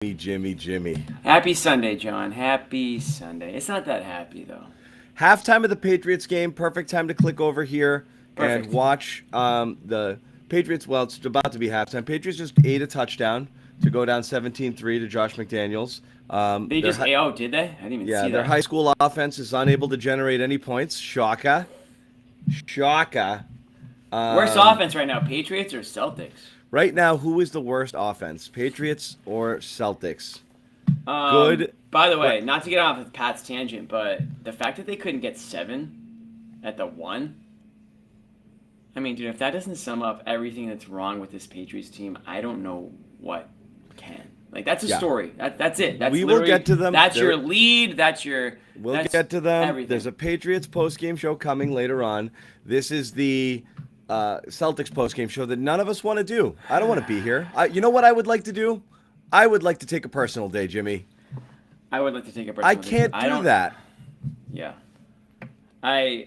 Jimmy. Happy Sunday, John. Happy Sunday. It's not that happy, though. Halftime of the Patriots game. Perfect time to click over here and Perfect. watch the Patriots. Well, it's about to be halftime. Patriots just ate a touchdown to go down 17-3 to Josh McDaniels. They just, oh, did they? I didn't even see Their that. high school offense is unable to generate any points. Shaka. Worst offense right now, Patriots or Celtics? Right now, who is the worst offense, Patriots or Celtics? Good. By the way, But not to get off of Pat's tangent, but the fact that they couldn't get 7 at the 1, I mean, dude, if that doesn't sum up everything that's wrong with this Patriots team, I don't know what can. Like, that's a story. That's it. That's we will get to them. That's your lead. That's We'll get to them. Everything. There's a Patriots postgame show coming later on. This is the Celtics postgame show that none of us want to do. I don't want to be here. You know what I would like to do? I would like to take a personal day, Jimmy. I would like to take a personal I can't do that. Yeah. And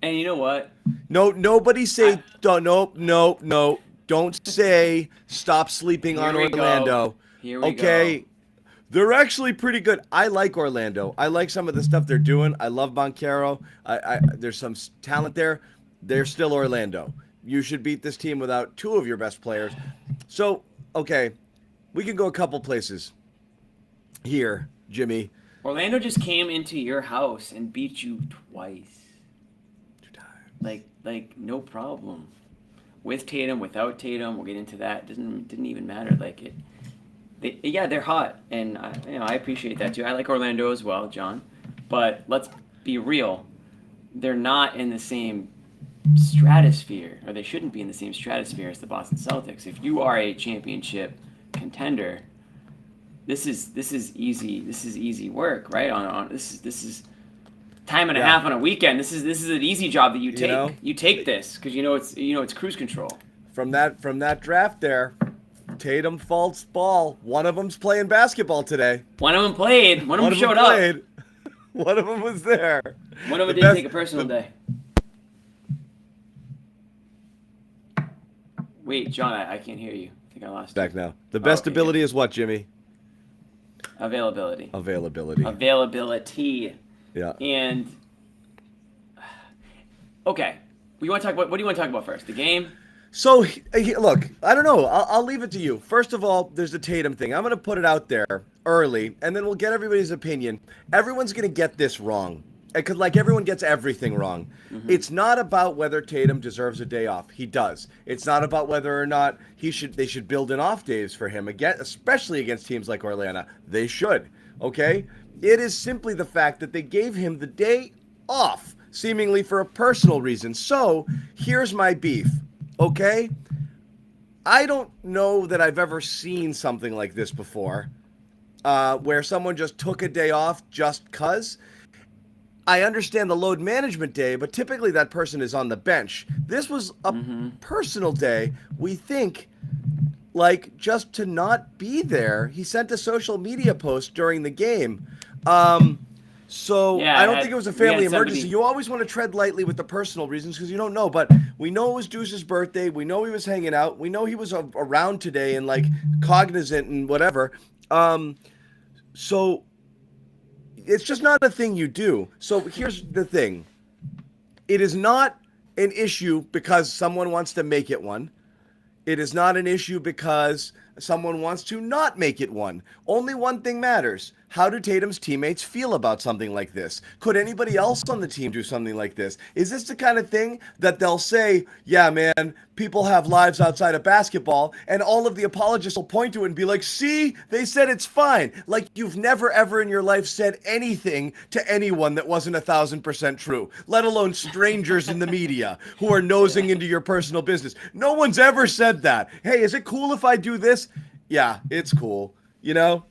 you know what? No, nobody say, no. Don't say stop sleeping on Orlando. Here we okay? go. They're actually pretty good. I like Orlando. I like some of the stuff they're doing. I love Boncaro. There's some talent there. They're still Orlando. You should beat this team without 2 of your best players. So, okay, we can go a couple places here, Jimmy. Orlando just came into your house and beat you twice. 2 times. Like no problem. With Tatum, without Tatum, we'll get into that. Didn't even matter. They're hot, and I appreciate that too. I like Orlando as well, John. But let's be real. They're not in the same stratosphere, or they shouldn't be in the same stratosphere as the Boston Celtics. If you are a championship contender, this is easy. This is easy work, right? This is time and a half on a weekend. This is an easy job that you take. You take this because it's cruise control. From that draft there, Tatum faults ball. One of them's playing basketball today. One of them played. One of them showed up. One of them was there. One of them didn't take a personal day. Wait, John, I can't hear you. I think I lost you. Back now. The best ability is what, Jimmy? Availability. Yeah. And okay, what do you want to talk about first? The game? So look, I don't know. I'll leave it to you. First of all, there's the Tatum thing. I'm going to put it out there early, and then we'll get everybody's opinion. Everyone's going to get this wrong. Because everyone gets everything wrong. Mm-hmm. It's not about whether Tatum deserves a day off. He does. It's not about whether or not they should build in off days for him, again, especially against teams like Orlando. They should. Okay? It is simply the fact that they gave him the day off, seemingly for a personal reason. So here's my beef. Okay? I don't know that I've ever seen something like this before, where someone just took a day off just 'cause. I understand the load management day, but typically that person is on the bench. This was a personal day. We think, just to not be there. He sent a social media post during the game. I don't think it was a family emergency. You always want to tread lightly with the personal reasons because you don't know. But we know it was Deuce's birthday. We know he was hanging out. We know he was around today and cognizant and whatever. It's just not a thing you do. So here's the thing. It is not an issue because someone wants to make it one. It is not an issue because someone wants to not make it one. Only one thing matters. How do Tatum's teammates feel about something like this? Could anybody else on the team do something like this? Is this the kind of thing that they'll say, yeah, man, people have lives outside of basketball, and all of the apologists will point to it and be like, see, they said it's fine. Like you've never, ever in your life said anything to anyone that wasn't 1,000% true, let alone strangers in the media who are nosing into your personal business. No one's ever said that. Hey, is it cool if I do this? Yeah, it's cool.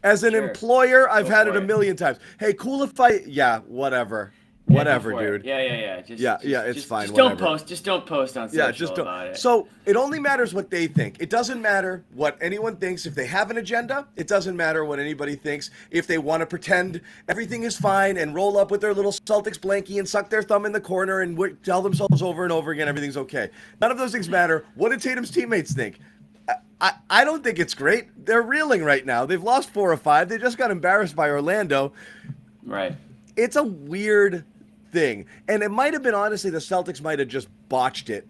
As an employer, I've had it a million times. Hey, cool if whatever. Whatever, dude. Yeah. It's fine. Just don't post. Just don't post on social about it. So it only matters what they think. It doesn't matter what anyone thinks. If they have an agenda, it doesn't matter what anybody thinks. If they want to pretend everything is fine and roll up with their little Celtics blankie and suck their thumb in the corner and tell themselves over and over again everything's okay. None of those things matter. What did Tatum's teammates think? I don't think it's great. They're reeling right now. They've lost 4 or 5. They just got embarrassed by Orlando. Right. It's a weird thing. And it might have been, honestly, the Celtics might have just botched it,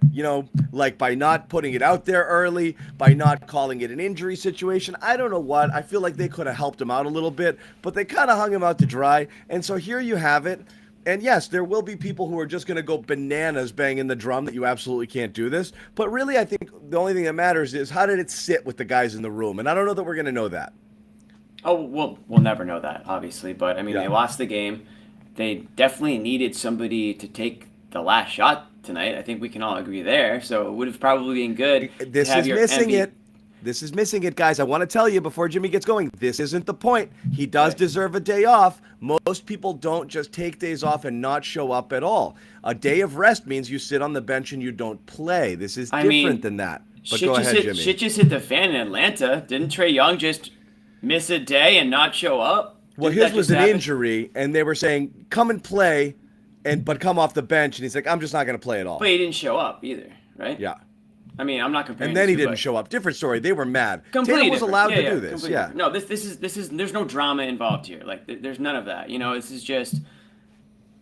like by not putting it out there early, by not calling it an injury situation. I don't know what. I feel like they could have helped him out a little bit, but they kind of hung him out to dry. And so here you have it. And yes, there will be people who are just going to go bananas banging the drum that you absolutely can't do this. But really, I think the only thing that matters is how did it sit with the guys in the room? And I don't know that we're going to know that. Oh, we'll never know that, obviously. But, I mean, They lost the game. They definitely needed somebody to take the last shot tonight. I think we can all agree there. So it would have probably been good. This is missing it. This is missing it, guys. I want to tell you before Jimmy gets going, this isn't the point. He does deserve a day off. Most people don't just take days off and not show up at all. A day of rest means you sit on the bench and you don't play. This is different than that. But go ahead, Jimmy. Shit just hit the fan in Atlanta. Didn't Trae Young just miss a day and not show up? Well, his was an injury, and they were saying, come and play, but come off the bench. And he's like, I'm just not going to play at all. But he didn't show up either, right? Yeah. I mean, I'm not comparing. And then he didn't show up. Different story. They were mad. Completely Tatum was allowed to do this. Yeah. No, this is. There's no drama involved here. Like, there's none of that. This is just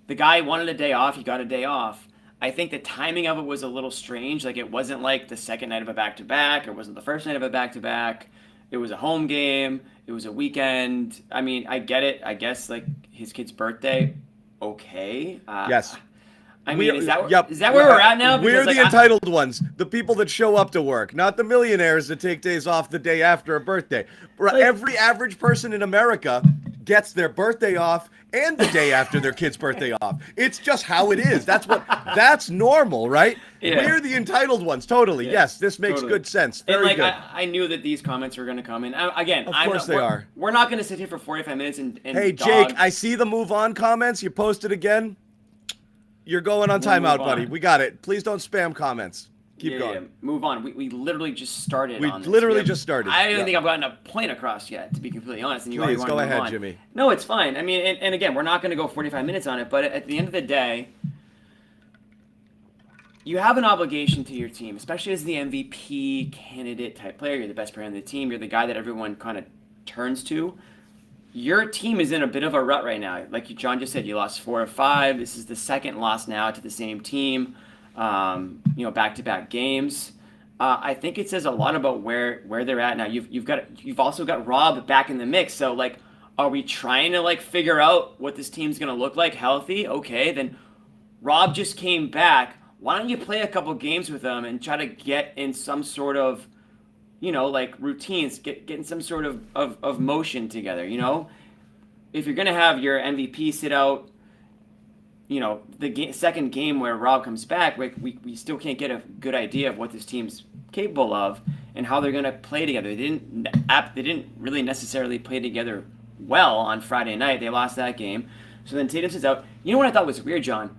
the guy wanted a day off. He got a day off. I think the timing of it was a little strange. Like, it wasn't like the second night of a back-to-back. It wasn't the first night of a back-to-back. It was a home game. It was a weekend. I mean, I get it. I guess, like, his kid's birthday, okay. Yes. I mean, is that where we're at now? Because, we're the entitled ones, the people that show up to work, not the millionaires that take days off the day after a birthday. Every average person in America gets their birthday off and the day after their kid's birthday off. It's just how it is. That's normal, right? Yeah. We're the entitled ones, totally. Yeah, yes, this makes good sense. Very good. I knew that these comments were going to come in. Again, of course they are. We're not going to sit here for 45 minutes and hey, Jake, I see the move on comments. You posted again. You're going on timeout, buddy. We got it. Please don't spam comments. Keep going. Yeah. Move on. We literally just started on this. We literally just started. I don't even think I've gotten a point across yet, to be completely honest. And you Please, go ahead, on. Jimmy. No, it's fine. I mean, and again, we're not going to go 45 minutes on it, but at the end of the day, you have an obligation to your team, especially as the MVP candidate type player. You're the best player on the team. You're the guy that everyone kind of turns to. Your team is in a bit of a rut right now. Like John just said, you lost 4 or 5. This is the second loss now to the same team. Back-to-back games. I think it says a lot about where they're at now. You've also got Rob back in the mix. So like, are we trying to like figure out what this team's gonna look like healthy? Okay, then Rob just came back. Why don't you play a couple games with him and try to get in some sort of like routines, getting some sort of motion together, If you're going to have your MVP sit out, the second game where Rob comes back, we still can't get a good idea of what this team's capable of and how they're going to play together. They didn't really necessarily play together well on Friday night. They lost that game. So then Tatum sits out. You know what I thought was weird, John?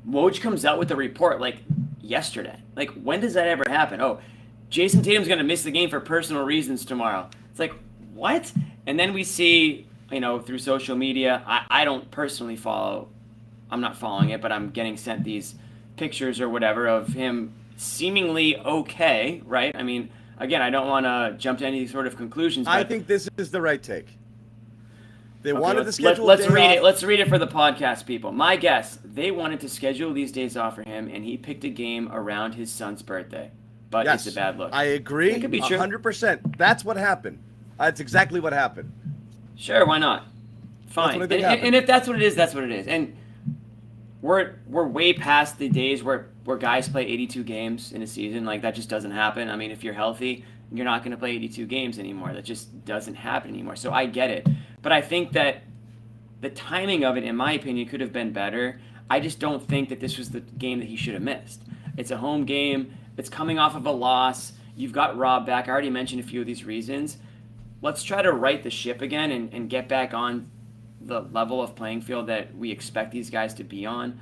Woj comes out with a report like yesterday. Like, when does that ever happen? Oh, Jason Tatum's going to miss the game for personal reasons tomorrow. It's like, what? And then we see, through social media, I don't personally follow, I'm not following it, but I'm getting sent these pictures or whatever of him seemingly okay, right? I mean, again, I don't want to jump to any sort of conclusions. But I think this is the right take. They wanted to schedule Let's read it. Let's read it for the podcast people. My guess, they wanted to schedule these days off for him, and he picked a game around his son's birthday. But it's a bad look. I agree. It could be true. 100%. That's what happened. That's exactly what happened. Sure, why not? Fine. And if that's what it is, that's what it is. And we're way past the days where guys play 82 games in a season. Like, that just doesn't happen. I mean, if you're healthy, you're not going to play 82 games anymore. That just doesn't happen anymore. So I get it. But I think that the timing of it, in my opinion, could have been better. I just don't think that this was the game that he should have missed. It's a home game. It's coming off of a loss. You've got Rob back. I already mentioned a few of these reasons. Let's try to right the ship again and get back on the level of playing field that we expect these guys to be on.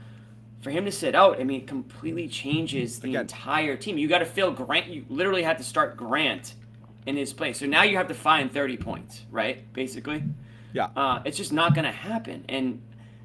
For him to sit out, I mean, it completely changes the entire team. You got to fill Grant. You literally had to start Grant in his place. So now you have to find 30 points, right? Basically. Yeah. It's just not going to happen. And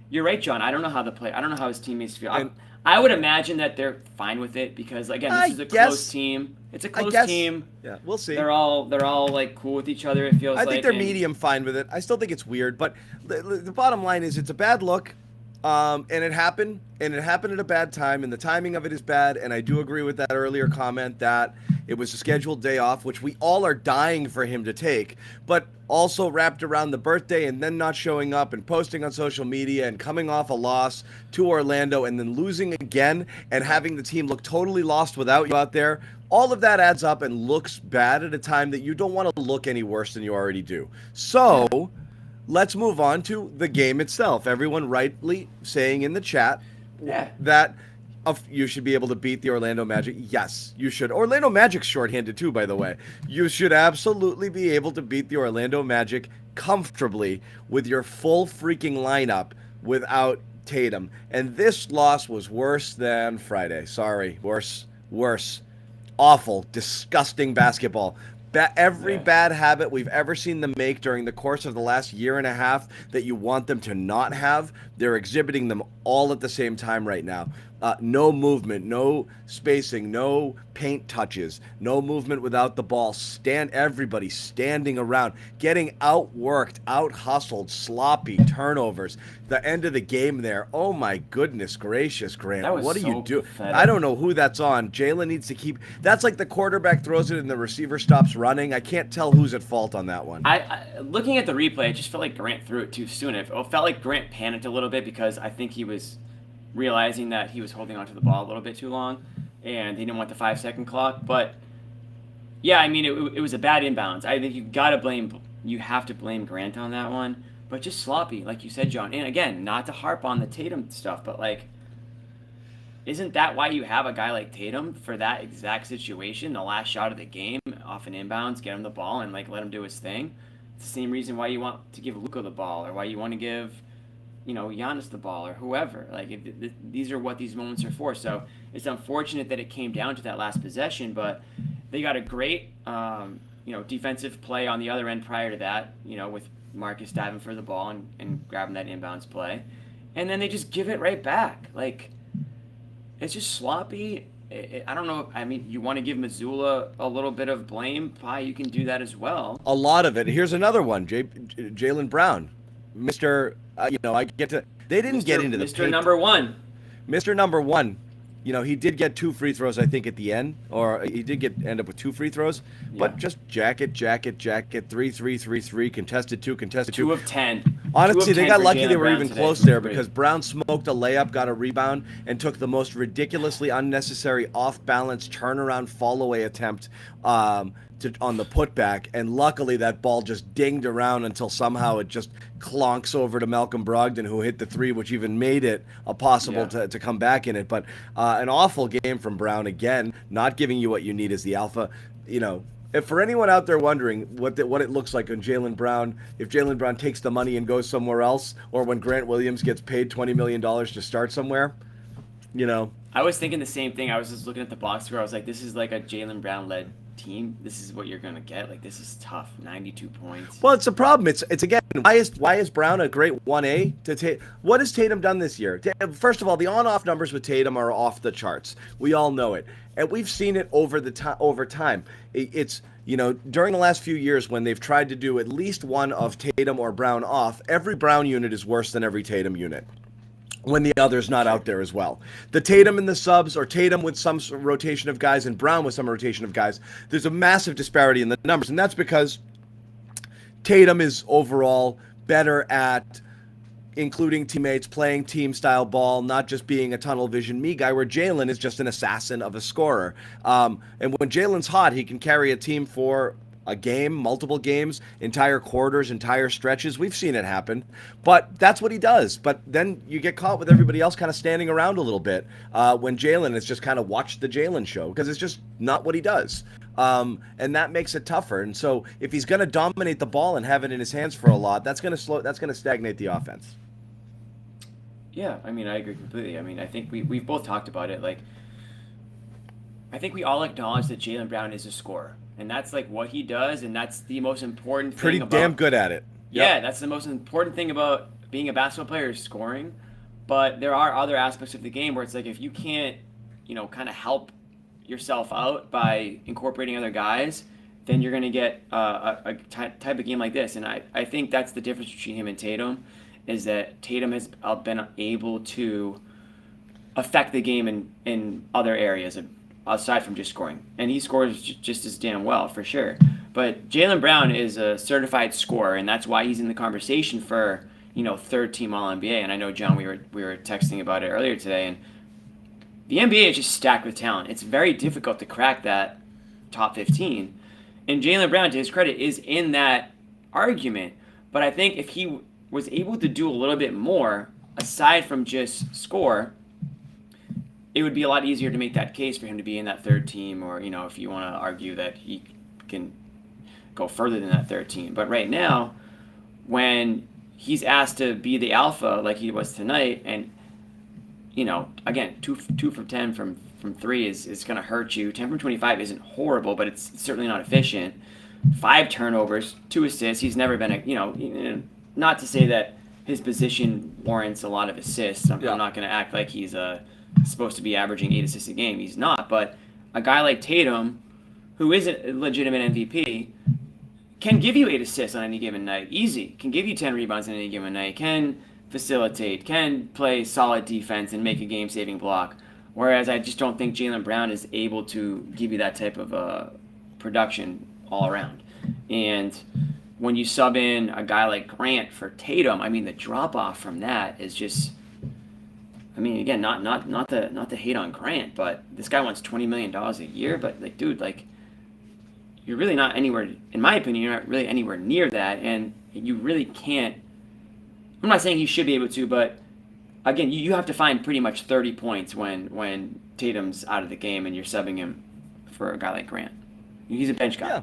you're right, John. I don't know how his teammates feel. I would imagine that they're fine with it because again, this is a close team. It's a close team. Yeah, we'll see. They're all like cool with each other. It feels like. I think they're medium fine with it. I still think it's weird, but the bottom line is it's a bad look, and it happened at a bad time, and the timing of it is bad. And I do agree with that earlier comment that it was a scheduled day off, which we all are dying for him to take, but also wrapped around the birthday and then not showing up and posting on social media and coming off a loss to Orlando and then losing again and having the team look totally lost without you out there. All of that adds up and looks bad at a time that you don't want to look any worse than you already do. So let's move on to the game itself. Everyone rightly saying in the chat that you should be able to beat the Orlando Magic. Yes, you should. Orlando Magic's shorthanded too, by the way. You should absolutely be able to beat the Orlando Magic comfortably with your full freaking lineup without Tatum. And this loss was worse than Friday. Sorry, worse. Awful, disgusting basketball. Every bad habit we've ever seen them make during the course of the last year and a half that you want them to not have, they're exhibiting them all at the same time right now. No movement, no spacing, no paint touches, no movement without the ball. Everybody standing around, getting outworked, out-hustled, sloppy turnovers. The end of the game there. Oh my goodness gracious, Grant. What do you do? I don't know who that's on. Jalen needs to keep. That's like the quarterback throws it and the receiver stops running. I can't tell who's at fault on that one. I looking at the replay, it just felt like Grant threw it too soon. It felt like Grant panicked a little bit because I think he was realizing that he was holding onto the ball a little bit too long and he didn't want the 5-second clock. But yeah, I mean, it was a bad inbounds. I think you have to blame Grant on that one, but just sloppy, like you said, John. And again, not to harp on the Tatum stuff, but like, isn't that why you have a guy like Tatum for that exact situation? The last shot of the game off an inbounds, get him the ball and like let him do his thing. It's the same reason why you want to give Luka the ball or why you want to give Giannis the ball or whoever. Like these are what these moments are for. So it's unfortunate that it came down to that last possession, but they got a great defensive play on the other end prior to that, with Marcus diving for the ball and grabbing that inbounds play. And then they just give it right back. Like, it's just sloppy. I don't know. I mean, you want to give Missoula a little bit of blame? You can do that as well. A lot of it. Here's another one. Jaylen Brown. Mr. I get to. They didn't get into the Mr. paint. Number One. Mr. Number One. He did get 2 free throws, I think, at the end, or he did end up with 2 free throws, but just jacket, 3-3, contested 2, 2 of 10. Honestly, they got lucky they were even close there because because Brown smoked a layup, got a rebound, and took the most ridiculously unnecessary off-balance turnaround fall-away attempt on the putback, and luckily that ball just dinged around until somehow it just clonks over to Malcolm Brogdon, who hit the 3, which even made it possible to come back in it. But an awful game from Brown again, not giving you what you need as the alpha. If for anyone out there wondering what it looks like on Jaylen Brown, if Jaylen Brown takes the money and goes somewhere else, or when Grant Williams gets paid $20 million to start somewhere, I was thinking the same thing. I was just looking at the box score. I was like, this is like a Jaylen Brown-led team. This is what you're going to get. Like, this is tough. 92 points. Well, it's a problem. It's again, why is Brown a great 1A to Tatum? What has Tatum done this year? First of all, the on-off numbers with Tatum are off the charts. We all know it. And we've seen it over time. It's during the last few years when they've tried to do at least one of Tatum or Brown off, every Brown unit is worse than every Tatum unit when the other's not out there as well. The Tatum in the subs, or Tatum with some rotation of guys and Brown with some rotation of guys, there's a massive disparity in the numbers, and that's because Tatum is overall better at including teammates, playing team-style ball, not just being a tunnel vision me guy, where Jaylen is just an assassin of a scorer. And when Jaylen's hot, he can carry a team for a game, multiple games, entire quarters, entire stretches. We've seen it happen, but that's what he does. But then you get caught with everybody else kind of standing around a little bit when Jaylen is just kind of watch the Jaylen show, because it's just not what he does. And that makes it tougher. And so if he's going to dominate the ball and have it in his hands for a lot, that's going to stagnate the offense. Yeah, I mean, I agree completely. I mean, I think we've both talked about it. Like, I think we all acknowledge that Jaylen Brown is a scorer. And that's like what he does, and that's the most important thing. Damn good at it. Yeah, that's the most important thing about being a basketball player, is scoring. But there are other aspects of the game where it's like if you can't, kind of help yourself out by incorporating other guys, then you're going to get a type of game like this. And I think that's the difference between him and Tatum, is that Tatum has been able to affect the game in other areas aside from just scoring. And he scores just as damn well, for sure. But Jaylen Brown is a certified scorer, and that's why he's in the conversation for, third team All-NBA. And I know, John, we were texting about it earlier today, and the NBA is just stacked with talent. It's very difficult to crack that top 15. And Jaylen Brown, to his credit, is in that argument. But I think if he was able to do a little bit more, aside from just score, it would be a lot easier to make that case for him to be in that third team, or, if you want to argue that he can go further than that third team. But right now, when he's asked to be the alpha like he was tonight, and, again, 2 from 10 from 3 is going to hurt you. 10 from 25 isn't horrible, but it's certainly not efficient. 5 turnovers, 2 assists. He's never been not to say that his position warrants a lot of assists. I'm not going to act like he's supposed to be averaging 8 assists a game. He's not. But a guy like Tatum, who is a legitimate MVP, can give you 8 assists on any given night. Easy. Can give you 10 rebounds on any given night. Can facilitate. Can play solid defense and make a game-saving block. Whereas I just don't think Jaylen Brown is able to give you that type of production all around. And when you sub in a guy like Grant for Tatum, the drop-off from that is just... again, not to hate on Grant, but this guy wants $20 million a year. But dude, you're really not anywhere. In my opinion, you're not really anywhere near that, and you really can't. I'm not saying he should be able to, but again, you have to find pretty much 30 points when Tatum's out of the game and you're subbing him for a guy like Grant. He's a bench guy.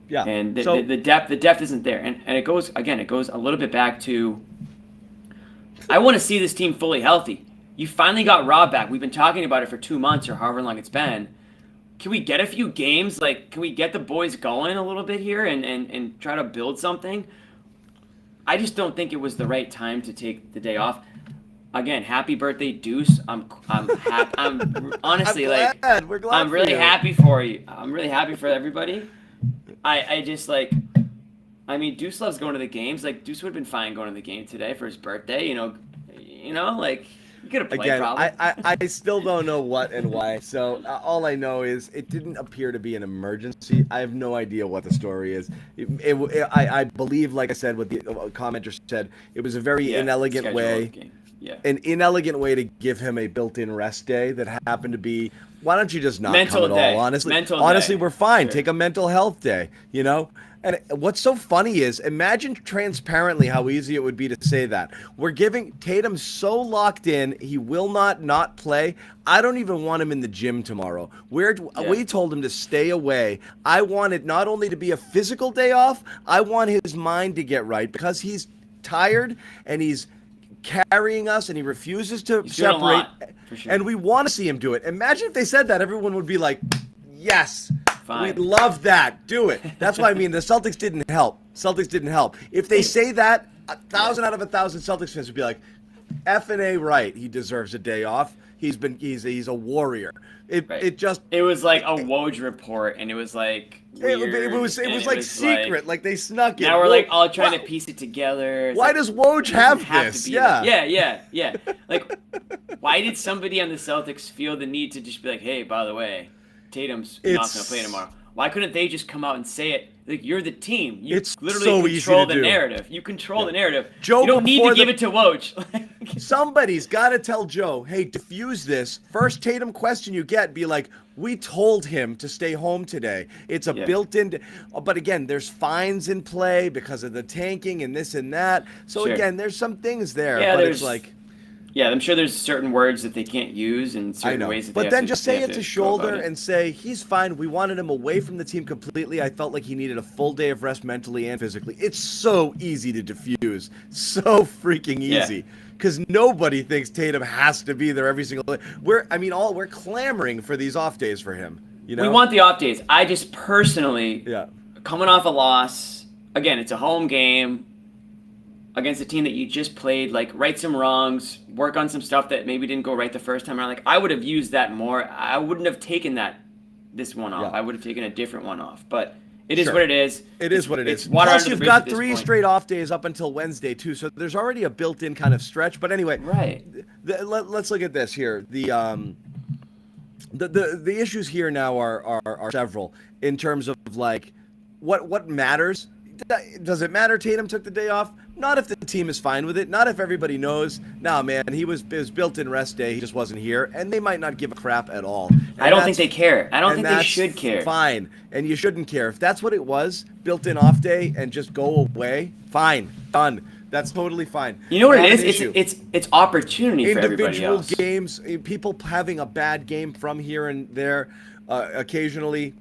Yeah. And the depth isn't there, and it goes a little bit back to. I want to see this team fully healthy. You finally got Rob back. We've been talking about it for 2 months or however long it's been. Can we get a few games? Can we get the boys going a little bit here and try to build something? I just don't think it was the right time to take the day off. Again, happy birthday, Deuce. I'm happy. I'm honestly We're glad I'm really happy for you. I'm really happy for everybody. I just Deuce loves going to the games. Deuce would have been fine going to the game today for his birthday. You could have played. Again, probably. I still don't know what and why. So all I know is it didn't appear to be an emergency. I have no idea what the story is. I believe, like I said, what the commenter said, it was a very inelegant way. An inelegant way to give him a built-in rest day that happened to be, why don't you just not mental come at day. all? Honestly, Day. We're fine. Sure. Take a mental health day, And what's so funny is, imagine transparently how easy it would be to say that. We're giving Tatum so locked in, he will not play. I don't even want him in the gym tomorrow. We told him to stay away. I want it not only to be a physical day off, I want his mind to get right, because he's tired and he's carrying us and he refuses to separate. For sure. And we want to see him do it. Imagine if they said that, everyone would be like, yes. Fine. We'd love that. Do it. That's what I mean. The Celtics didn't help. If they say that, 1,000 out of 1,000 Celtics fans would be like, F and A right. He deserves a day off. He's a warrior. It was like a Woj report, and it was like weird, it was like secret. Like they snuck it. Now we're all trying to piece it together. Why does Woj have this? Yeah. Like, why did somebody on the Celtics feel the need to just be like, hey, by the way, Tatum's not going to play tomorrow? Why couldn't they just come out and say it? Like, you're the team. You literally control the narrative. You control the narrative. Joe, you don't need to give it to Woj. Somebody's got to tell Joe, hey, diffuse this. First Tatum question you get, be like, we told him to stay home today. It's a built-in. But again, there's fines in play because of the tanking and this and that. So again, there's some things there. Yeah, but it's like. Yeah, I'm sure there's certain words that they can't use and certain ways that but they then have just to, say it to shoulder and say, he's fine. We wanted him away from the team completely. I felt like he needed a full day of rest mentally and physically. It's so easy to diffuse. So freaking easy. Because nobody thinks Tatum has to be there every single day. We're clamoring for these off days for him. We want the off days. I just personally, coming off a loss, again, it's a home game. against a team that you just played, like right some wrongs, work on some stuff that maybe didn't go right the first time around. Like I would have used that more. I wouldn't have taken this one off. Yeah. I would have taken a different one off. But it is what it is. It is what it is. Water Plus, under the you've bridge got at this 3 point. straight off days up until Wednesday too, so there's already a built-in kind of stretch. But anyway, Right. Let's look at this here. The issues here now are several in terms of like what matters. Does it matter Tatum took the day off? Not if the team is fine with it. Not if everybody knows. Nah, man, it was built-in rest day. He just wasn't here, and they might not give a crap at all. And I don't think they care. I don't think they that's should care. Fine, and you shouldn't care if that's what it was. Built-in off day and just go away. Fine, done. That's totally fine. You know what Not it an is? issue. It's opportunity for everybody Individual else. games, people having a bad game from here and there, occasionally,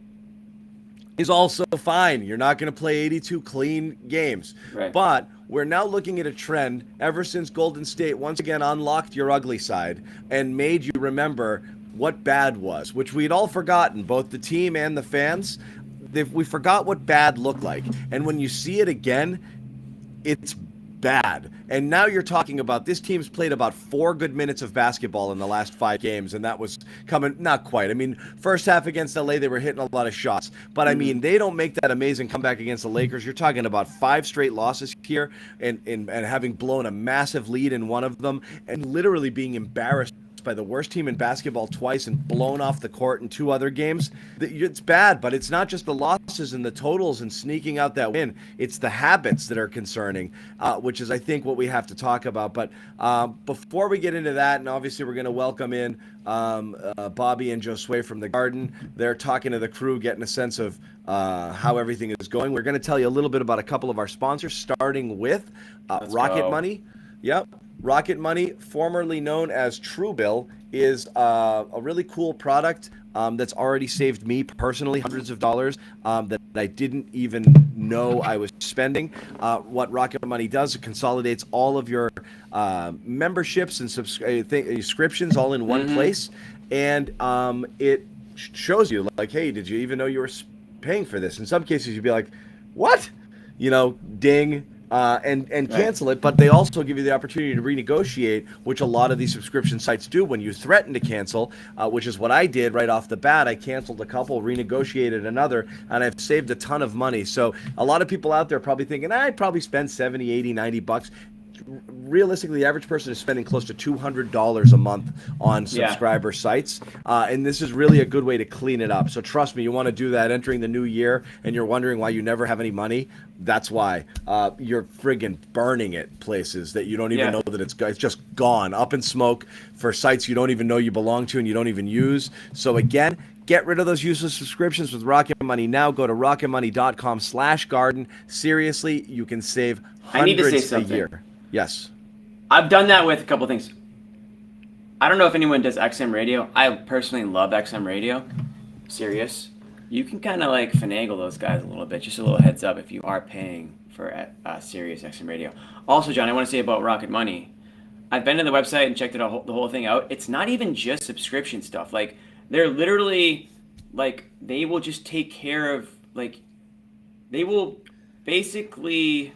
is also fine. You're not going to play 82 clean games. Right. But we're now looking at a trend ever since Golden State once again unlocked your ugly side and made you remember what bad was, which we'd all forgotten, both the team and the fans. We forgot what bad looked like. And when you see it again, it's bad. And now you're talking about this team's played about 4 good minutes of basketball in the last 5 games, and that was coming, not quite. I mean, first half against LA, they were hitting a lot of shots. But I mean, they don't make that amazing comeback against the Lakers. You're talking about 5 straight losses here and having blown a massive lead in one of them and literally being embarrassed by the worst team in basketball twice and blown off the court in 2 other games. It's bad, but it's not just the losses and the totals and sneaking out that win. It's the habits that are concerning, which is, I think, what we have to talk about. But before we get into that, and obviously we're going to welcome in Bobby and Josue from the Garden. They're talking to the crew, getting a sense of how everything is going. We're going to tell you a little bit about a couple of our sponsors, starting with Rocket Money. Yep. Rocket Money, formerly known as Truebill, is a really cool product that's already saved me personally hundreds of dollars that I didn't even know I was spending. What Rocket Money does, it consolidates all of your memberships and subscriptions all in one place, and it shows you, like, hey, did you even know you were paying for this? In some cases, you'd be like, what? Ding. And cancel it, but they also give you the opportunity to renegotiate, which a lot of these subscription sites do when you threaten to cancel, which is what I did right off the bat. I canceled a couple, renegotiated another, and I've saved a ton of money. So a lot of people out there are probably thinking, I'd probably spend 70, 80, 90 bucks. Realistically, the average person is spending close to $200 a month on subscriber sites, and this is really a good way to clean it up. So trust me, you want to do that entering the new year, and you're wondering why you never have any money. That's why you're friggin' burning it places that you don't even know that it's just gone up in smoke for sites you don't even know you belong to and you don't even use. So again, get rid of those useless subscriptions with Rocket Money now. Go to rocketmoney.com/garden. Seriously, you can save hundreds a year. Yes. I've done that with a couple things. I don't know if anyone does XM radio. I personally love XM radio. Serious. You can kind of like finagle those guys a little bit. Just a little heads up if you are paying for Sirius XM radio. Also, John, I want to say about Rocket Money. I've been to the website and checked the whole thing out. It's not even just subscription stuff. Like, they're literally, like, they will just take care of, like, they will basically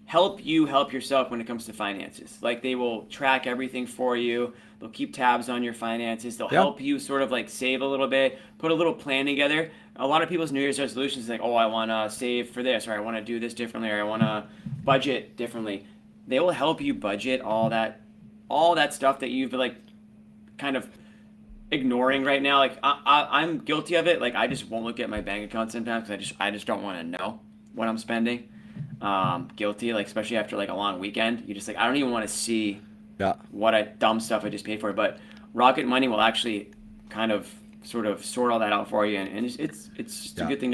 help you help yourself when it comes to finances. Like, they will track everything for you. They'll keep tabs on your finances. They'll help you sort of like save a little bit, put a little plan together. A lot of people's New Year's resolutions is like, oh, I want to save for this, or I want to do this differently, or I want to budget differently. They will help you budget all that stuff that you've like kind of ignoring right now. Like I'm guilty of it. Like, I just won't look at my bank account sometimes because I just don't want to know what I'm spending. Guilty, like, especially after like a long weekend. You just like, I don't even want to see what dumb stuff I just paid for. But Rocket Money will actually kind of sort all that out for you, and it's just a good thing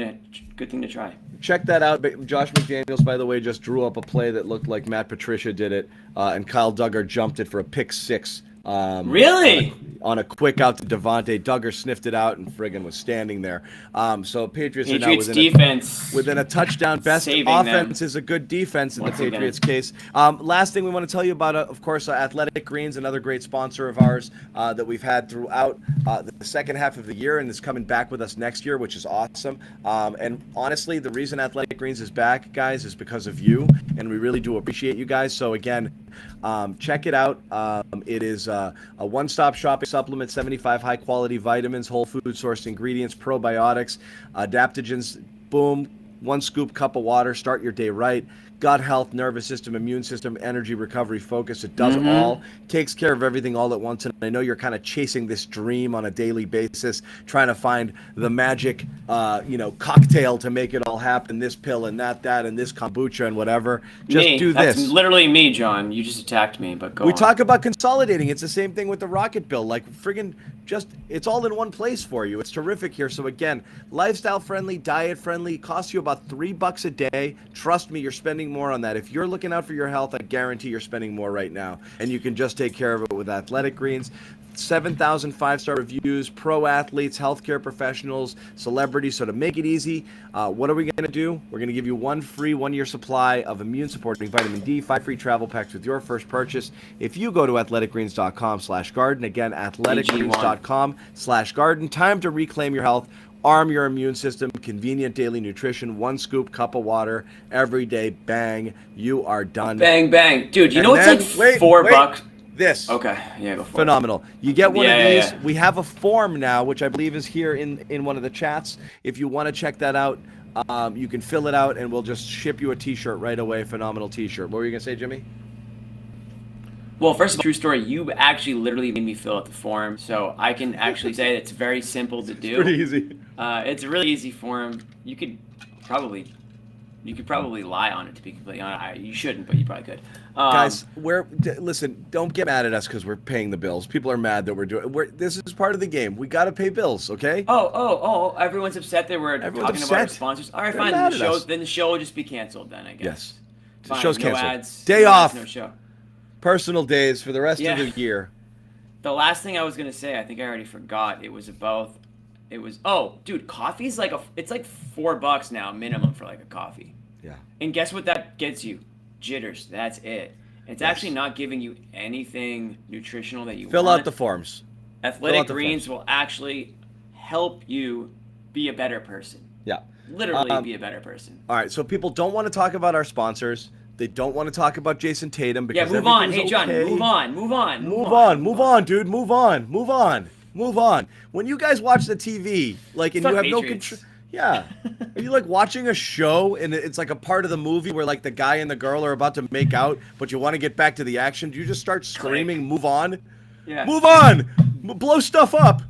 to try. Check that out. Josh McDaniels, by the way, just drew up a play that looked like Matt Patricia did it, and Kyle Duggar jumped it for a pick 6. Really? on a quick out to Devontae. Duggar sniffed it out and friggin' was standing there. So Patriots are now within a touchdown. Best offense is a good defense in the Patriots case. Last thing we want to tell you about, of course, Athletic Greens, another great sponsor of ours that we've had throughout the second half of the year and is coming back with us next year, which is awesome. And honestly, the reason Athletic Greens is back, guys, is because of you, and we really do appreciate you guys. So again, check it out. It is a one-stop shopping supplement, 75 high-quality vitamins, whole food sourced ingredients, probiotics, adaptogens. Boom, one scoop, cup of water. Start your day right. Gut health, nervous system, immune system, energy, recovery, focus. It does all. Takes care of everything all at once. And I know you're kind of chasing this dream on a daily basis, trying to find the magic, cocktail to make it all happen. This pill and that, and this kombucha and whatever. Just do this. That's literally me, John. You just attacked me, but go on. We talk about consolidating. It's the same thing with the rocket bill. Like friggin' it's all in one place for you. It's terrific here. So again, lifestyle friendly, diet friendly, costs you about $3 a day. Trust me, you're spending more on that. If you're looking out for your health, I guarantee you're spending more right now. And you can just take care of it with Athletic Greens. 7,000 five-star reviews, pro athletes, healthcare professionals, celebrities. So to make it easy, what are we going to do? We're going to give you one free one-year supply of immune-supporting vitamin D, 5 free travel packs with your first purchase. If you go to athleticgreens.com/garden, again, athleticgreens.com/garden. Time to reclaim your health. Arm your immune system. Convenient daily nutrition. One scoop, cup of water every day. Bang. You are done. Bang, bang. Dude, you know it's like $4? This. Okay, yeah, go for phenomenal. You get one of these. Yeah. We have a form now, which I believe is here in one of the chats. If you want to check that out, you can fill it out, and we'll just ship you a T-shirt right away. Phenomenal T-shirt. What were you gonna say, Jimmy? Well, first of all, true story. You actually literally made me fill out the form, so I can actually say it's very simple to do. It's pretty easy. It's a really easy form. You could probably lie on it, to be completely honest. You shouldn't, but you probably could. Guys, listen, don't get mad at us because we're paying the bills. People are mad that this is part of the game. We got to pay bills, okay? Oh, everyone's upset that we're talking about our sponsors. All right, fine. Then the show will just be canceled then, I guess. Yes. Fine. The show's canceled. No ads. Day off. No show. Personal days for the rest of the year. The last thing I was going to say, I think I already forgot. Dude, coffee's it's like $4 now minimum for like a coffee. Yeah. And guess what that gets you? Jitters. That's it. It's actually not giving you anything nutritional that you want. Fill out the forms. Athletic Greens will actually help you be a better person. Yeah. Literally be a better person. All right, so people don't want to talk about our sponsors. They don't want to talk about Jason Tatum because move on. Hey, John, okay. move on, dude. Move on. When you guys watch the TV, and you have no control. Yeah. Are you watching a show and it's like a part of the movie where the guy and the girl are about to make out, but you want to get back to the action? Do you just start screaming, "Move on"? Yeah. Move on. Blow stuff up.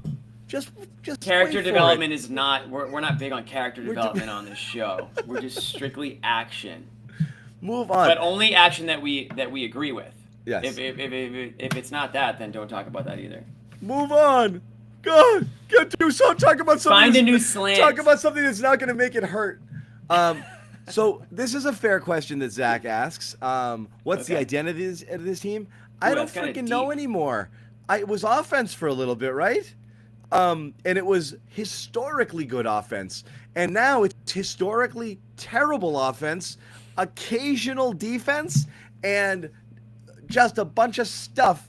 Just character development is not. We're not big on character development on this show. We're just strictly action. Move on. But only action that we agree with. Yes. If it's not that, then don't talk about that either. Move on. God, do so. Talk about something. Find a new slant. Talk about something that's not going to make it hurt. So this is a fair question that Zach asks. What's the identity of this team? I don't freaking know anymore. It was offense for a little bit, right? And it was historically good offense, and now it's historically terrible offense, occasional defense, and just a bunch of stuff.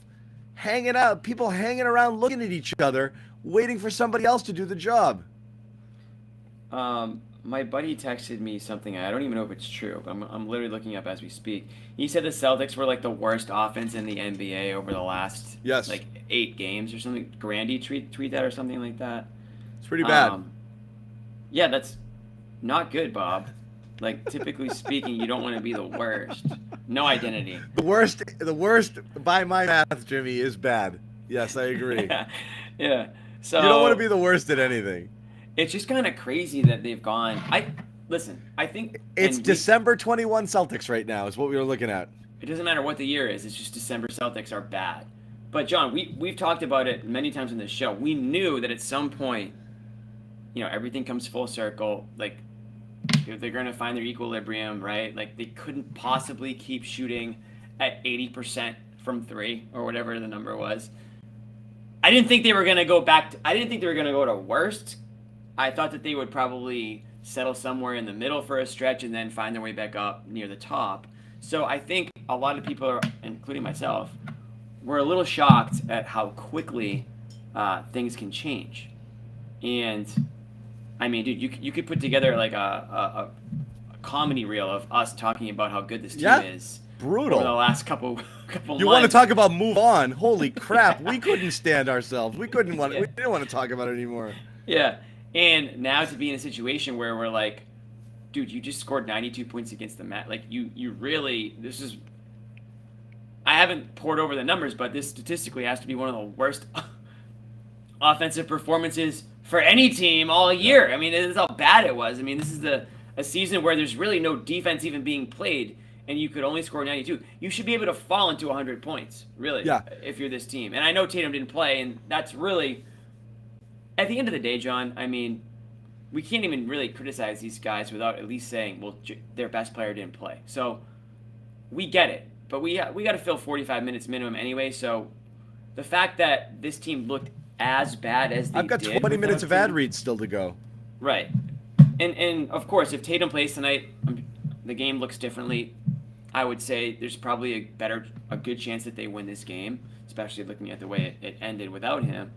People hanging around looking at each other, waiting for somebody else to do the job. My buddy texted me something. I don't even know if it's true, but I'm literally looking up as we speak. He said the Celtics were the worst offense in the NBA over the last 8 games or something. Grandy tweet that or something like that. It's pretty bad. Yeah, that's not good, Bob. Typically speaking, you don't want to be the worst. No identity. The worst by my math, Jimmy, is bad. Yes, I agree. Yeah. So you don't want to be the worst at anything. It's just kind of crazy that they've gone. I think it's December 21 Celtics right now is what we were looking at. It doesn't matter what the year is. It's just December Celtics are bad. But John, we've talked about it many times in this show. We knew that at some point, everything comes full circle. They're going to find their equilibrium, right? They couldn't possibly keep shooting at 80% from 3 or whatever the number was. I didn't think they were going to go back. I didn't think they were going to go to worst. I thought that they would probably settle somewhere in the middle for a stretch and then find their way back up near the top. So I think a lot of people, including myself, were a little shocked at how quickly things can change. And I mean, dude, you could put together like a comedy reel of us talking about how good this team is. Brutal. Over the last couple months. You want to talk about move on? Holy crap! We couldn't stand ourselves. We didn't want to talk about it anymore. Yeah, and now to be in a situation where we're like, dude, you just scored 92 points against the Mets. Like you really, this is. I haven't poured over the numbers, but this statistically has to be one of the worst offensive performances for any team all year. I mean, this is how bad it was. I mean, this is a season where there's really no defense even being played, and you could only score 92. You should be able to fall into 100 points, really, if you're this team. And I know Tatum didn't play, and that's really, at the end of the day, John, I mean, we can't even really criticize these guys without at least saying, well, their best player didn't play. So we get it, but we got to fill 45 minutes minimum anyway. So the fact that this team looked as bad as they did. I've got 20 minutes of ad reads still to go. Right. And of course, if Tatum plays tonight, the game looks differently. I would say there's probably a good chance that they win this game, especially looking at the way it ended without him.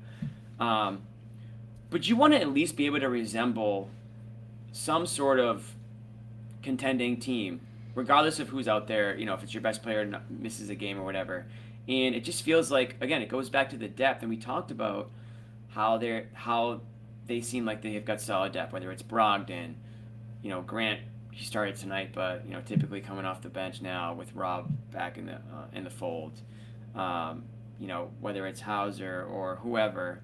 But you want to at least be able to resemble some sort of contending team, regardless of who's out there, if it's your best player misses a game or whatever. And it just feels like, again, it goes back to the depth. And we talked about how they seem like they have got solid depth, whether it's Brogdon, Grant, he started tonight, but typically coming off the bench now with Rob back in the fold. Whether it's Hauser or whoever,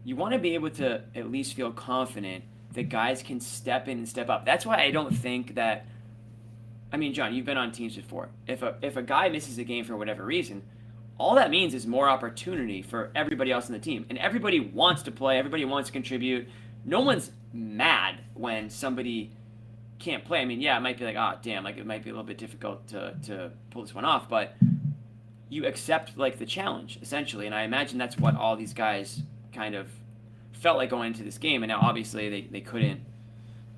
you want to be able to at least feel confident that guys can step in and step up. That's why I don't think that. I mean, John, you've been on teams before. If a guy misses a game for whatever reason, all that means is more opportunity for everybody else in the team. And everybody wants to play. Everybody wants to contribute. No one's mad when somebody can't play. I mean, yeah, it might be like, damn, like it might be a little bit difficult to pull this one off. But you accept, like, the challenge, essentially. And I imagine that's what all these guys kind of felt like going into this game. And now, obviously, they couldn't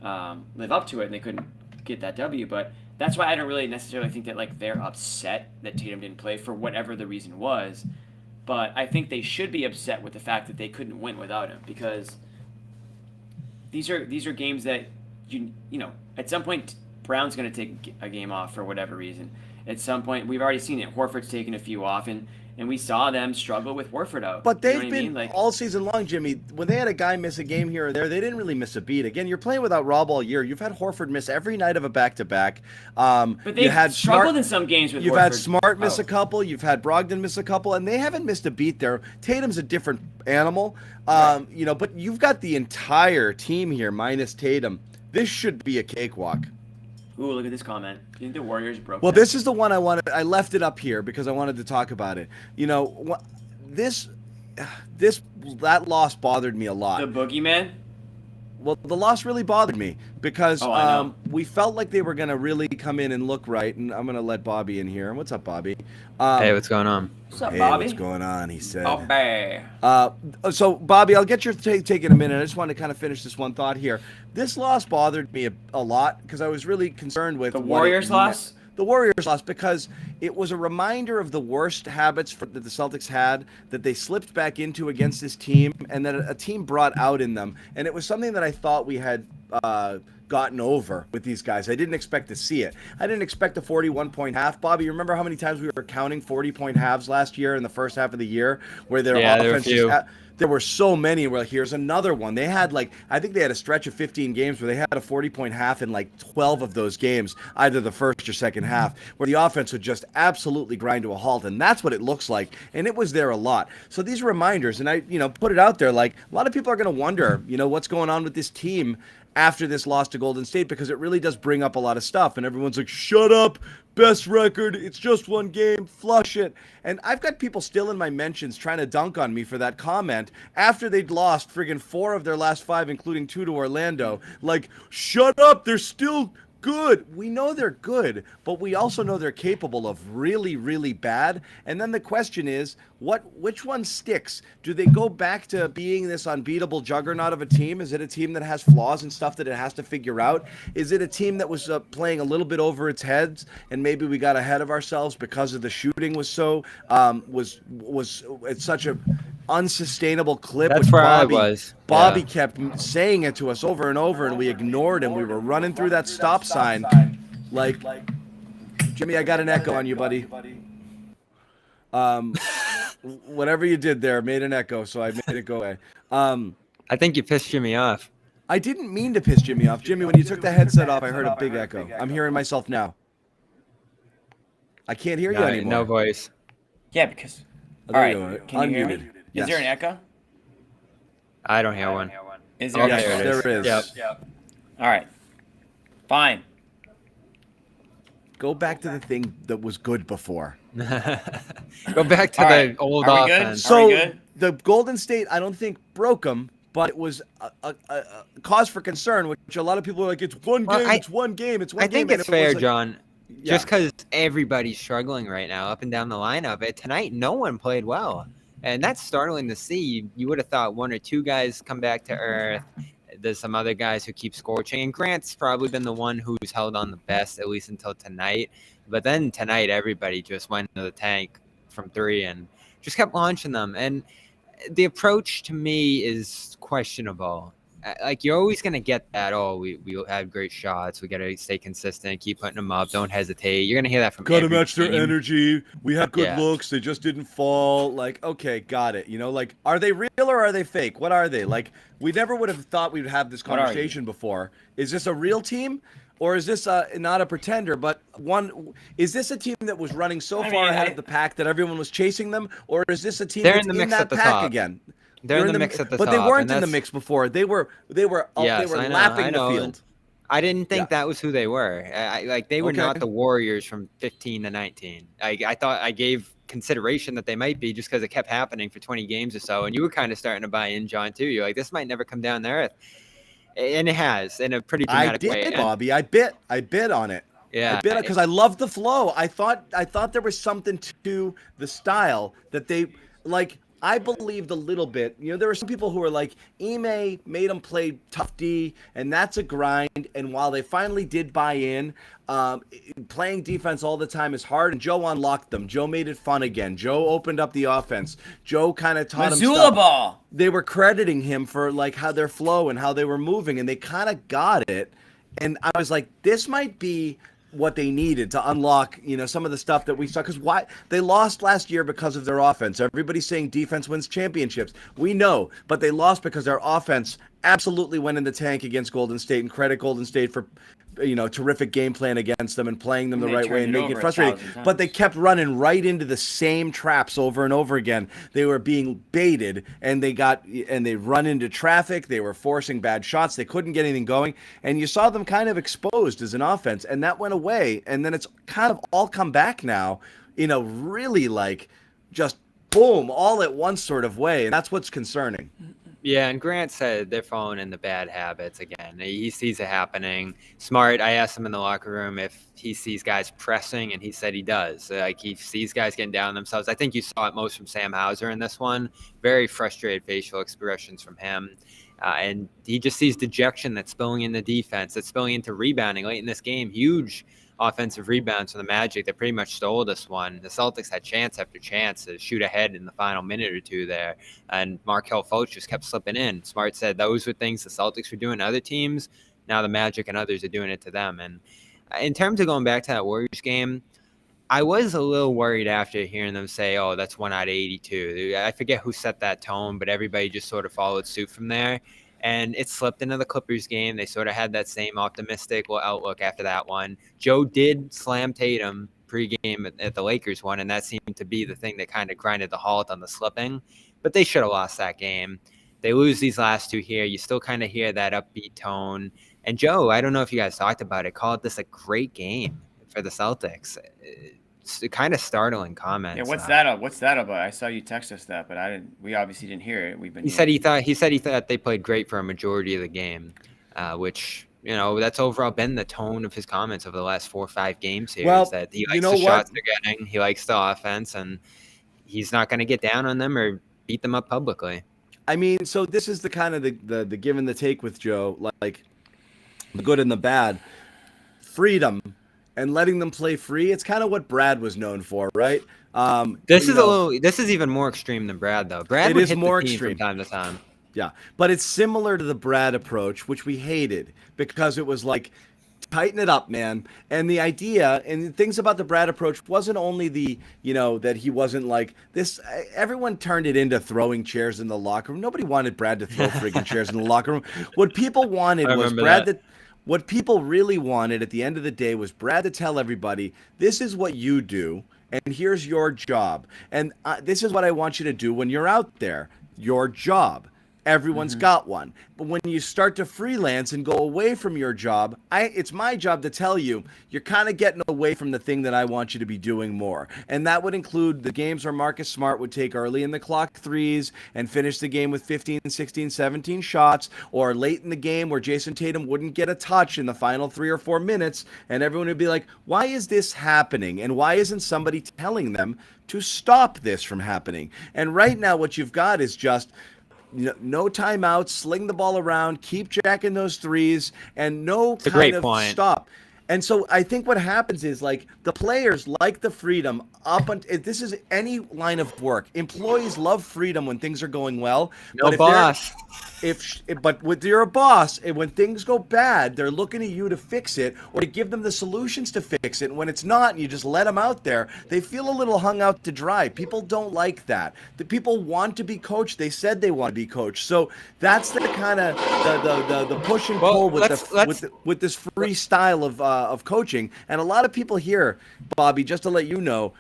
live up to it and they couldn't get that W. But that's why I don't really necessarily think that, like, they're upset that Tatum didn't play for whatever the reason was. But I think they should be upset with the fact that they couldn't win without him, because these are games that you at some point Brown's going to take a game off for whatever reason. At some point, we've already seen it. Horford's taken a few off, and we saw them struggle with Horford out. But they've been all season long, Jimmy. When they had a guy miss a game here or there, they didn't really miss a beat. Again, you're playing without Rob all year. You've had Horford miss every night of a back-to-back. But they've struggled in some games with Horford. You've had Smart miss a couple. You've had Brogdon miss a couple, and they haven't missed a beat there. Tatum's a different animal, but you've got the entire team here minus Tatum. This should be a cakewalk. Ooh, look at this comment. Do you think the Warriors broke Well, down? this is the one I wanted. I left it up here because I wanted to talk about it. That loss bothered me a lot. The boogeyman? Well, the loss really bothered me because we felt like they were going to really come in and look right. And I'm going to let Bobby in here. What's up, Bobby? Hey, what's going on? What's up, Hey, Bobby? what's going on? He said. So, Bobby, I'll get your take in a minute. I just want to kind of finish this one thought here. This loss bothered me a lot because I was really concerned with the Warriors loss? The Warriors lost because it was a reminder of the worst habits that the Celtics had that they slipped back into against this team, and that a team brought out in them. And it was something that I thought we had gotten over with these guys. I didn't expect to see it. I didn't expect a 41-point half. Bobby, you remember how many times we were counting 40-point halves last year in the first half of the year where their offense there were so many where here's another one. They had I think they had a stretch of 15 games where they had a 40-point half in 12 of those games, either the first or second half, where the offense would just absolutely grind to a halt. And that's what it looks like. And it was there a lot. So these reminders, and I, put it out there, a lot of people are going to wonder, what's going on with this team after this loss to Golden State, because it really does bring up a lot of stuff. And everyone's like, shut up, best record, it's just one game, flush it. And I've got people still in my mentions trying to dunk on me for that comment after they'd lost friggin' 4 of their last 5, including 2 to Orlando. Shut up, they're still good. We know they're good, but we also know they're capable of really, really bad. And then the question is, which one sticks? Do they go back to being this unbeatable juggernaut of a team? Is it a team that has flaws and stuff that it has to figure out? Is it a team that was playing a little bit over its heads, and maybe we got ahead of ourselves because of the shooting was so was it's such a unsustainable clip? That's which where Bobby, I was. Bobby Yeah. kept saying it to us over and over, and we ignored him. We were running through that stop sign like, Jimmy, I got an echo on you, buddy. Whatever you did there made an echo, so I made it go away. I think you pissed Jimmy off. I didn't mean to piss Jimmy off. Jimmy, when you took the headset off, I heard a big echo. I'm hearing myself now. I can't hear you anymore. No voice. Yeah, because. Oh, All there you right, go. can you hear me? Unmuted. Is there an echo? I don't hear one. Is there Oh, an Yes, echo? there it is. there is. Yep. All right. Fine. Go back to the thing that was good before. Go back to All the right. old Are we good? offense. Are we So good? the Golden State, I don't think broke them, but it was a cause for concern, which a lot of people are like, it's one Well, game, I- it's one game, it's one I game. think it's fair, like, John. yeah. Just because everybody's struggling right now up and down the lineup, tonight no one played well. And that's startling to see. You would have thought one or two guys come back to earth. There's some other guys who keep scorching. And Grant's probably been the one who's held on the best, at least until tonight. But then tonight, everybody just went into the tank from three and just kept launching them. And the approach to me is questionable. Like, you're always going to get that, oh, we had great shots. We got to stay consistent, keep putting them up. Don't hesitate. You're going to hear that from Gotta every match their team. energy. We had good Yeah. looks. They just didn't fall. Like, okay, got it. You know, like, are they real or are they fake? What are they? Like, we never would have thought we'd have this What are you? conversation before. Is this a real team? Or is this not a pretender, but one? Is this a team that was running so I far mean, ahead of the pack that everyone was chasing them? Or is this a team They're that's in the mix that at the pack top. again? They're in the mix at the but top. they weren't and in the that's- mix before. They were Yes, I know, lapping I know. the field. I didn't think Yeah. that was who they were. Like, they were Okay. not the Warriors from 15 to 19. I thought I gave consideration that they might be just because it kept happening for 20 games or so. And you were kind of starting to buy in, John, too. You're like, this might never come down to earth. And it has, in a pretty I dramatic way. did, And- Bobby. I bit on it. Yeah. I bit because I love the flow. I thought there was something to the style that they like. I believed a little bit. You know, there were some people who were like, Ime made them play tough D, and that's a grind. And while they finally did buy in, playing defense all the time is hard. And Joe unlocked them. Joe made it fun again. Joe opened up the offense. Joe kind of taught him Missoula stuff. ball. They were crediting him for like how their flow and how they were moving, and they kind of got it. And I was like, this might be what they needed to unlock, you know, some of the stuff that we saw. Because why they lost last year because of their offense. Everybody's saying defense wins championships. We know, but they lost because their offense absolutely went in the tank against Golden State. And credit Golden State for, you know, terrific game plan against them and playing them the They right way and turned it making it over frustrating. 1,000 But they times. kept running right into the same traps over and over again. They were being baited, and they run into traffic. They were forcing bad shots. They couldn't get anything going, and you saw them kind of exposed as an offense, and that went away. And then it's kind of all come back now in a really like just boom all at once sort of way, and that's what's concerning. Yeah, and Grant said they're falling into bad habits again. He sees it happening. Smart, I asked him in the locker room if he sees guys pressing, and he said he does. Like, he sees guys getting down on themselves. I think you saw it most from Sam Hauser in this one. Very frustrated facial expressions from him. And he just sees dejection that's spilling into defense, that's spilling into rebounding late in this game. Huge offensive rebounds from the Magic that pretty much stole this one. The Celtics had chance after chance to shoot ahead in the final minute or two there, and Markelle Fultz just kept slipping in. Smart said those were things the Celtics were doing to other teams. Now the Magic and others are doing it to them. And in terms of going back to that Warriors game, I was a little worried after hearing them say, oh, that's 1 out of 82. I forget who set that tone, but everybody just sort of followed suit from there. And it slipped into the Clippers game. They sort of had that same optimistic outlook after that one. Joe did slam Tatum pregame at the Lakers one, and that seemed to be the thing that kind of grinded the halt on the slipping. But they should have lost that game. They lose these last two here. You still kind of hear that upbeat tone. And Joe, I don't know if you guys talked about it, called this a great game for the Celtics. It's kind of startling comments. Yeah, what's that about? I saw you text us that, but I didn't. We obviously didn't hear it. He said he thought they played great for a majority of the game, which that's overall been the tone of his comments over the last 4 or 5 games here. Well, Is that he you likes know the what? shots they're getting, he likes the offense, and he's not going to get down on them or beat them up publicly. I mean, so this is the kind of the give and the take with Joe, like the good and the bad. Freedom and letting them play free. It's kind of what Brad was known for, right? This is even more extreme than Brad, though. Brad It would is hit more the team extreme. from time to time. Yeah, but it's similar to the Brad approach, which we hated because it was like, tighten it up, man. And the idea and the things about the Brad approach wasn't only that he wasn't like this. Everyone turned it into throwing chairs in the locker room. Nobody wanted Brad to throw friggin' chairs in the locker room. What people wanted was Brad that. What people really wanted at the end of the day was Brad to tell everybody, this is what you do, and here's your job. And this is what I want you to do when you're out there, your job. Everyone's got one. But when you start to freelance and go away from your job, it's my job to tell you, you're kind of getting away from the thing that I want you to be doing more. And that would include the games where Marcus Smart would take early in the clock threes and finish the game with 15, 16, 17 shots, or late in the game where Jason Tatum wouldn't get a touch in the final 3 or 4 minutes, and everyone would be like, why is this happening? And why isn't somebody telling them to stop this from happening? And right now what you've got is just no timeouts, sling the ball around, keep jacking those threes, and no kind of stop. And so I think what happens is, like, the players like the freedom this is any line of work. Employees love freedom when things are going well. No boss. But when you're a boss, and when things go bad, they're looking at you to fix it or to give them the solutions to fix it. And when it's not, and you just let them out there, they feel a little hung out to dry. People don't like that. The people want to be coached. They said they want to be coached. So that's the kind of the push and pull with this free style of coaching. And a lot of people here, Bobby, just to let you know,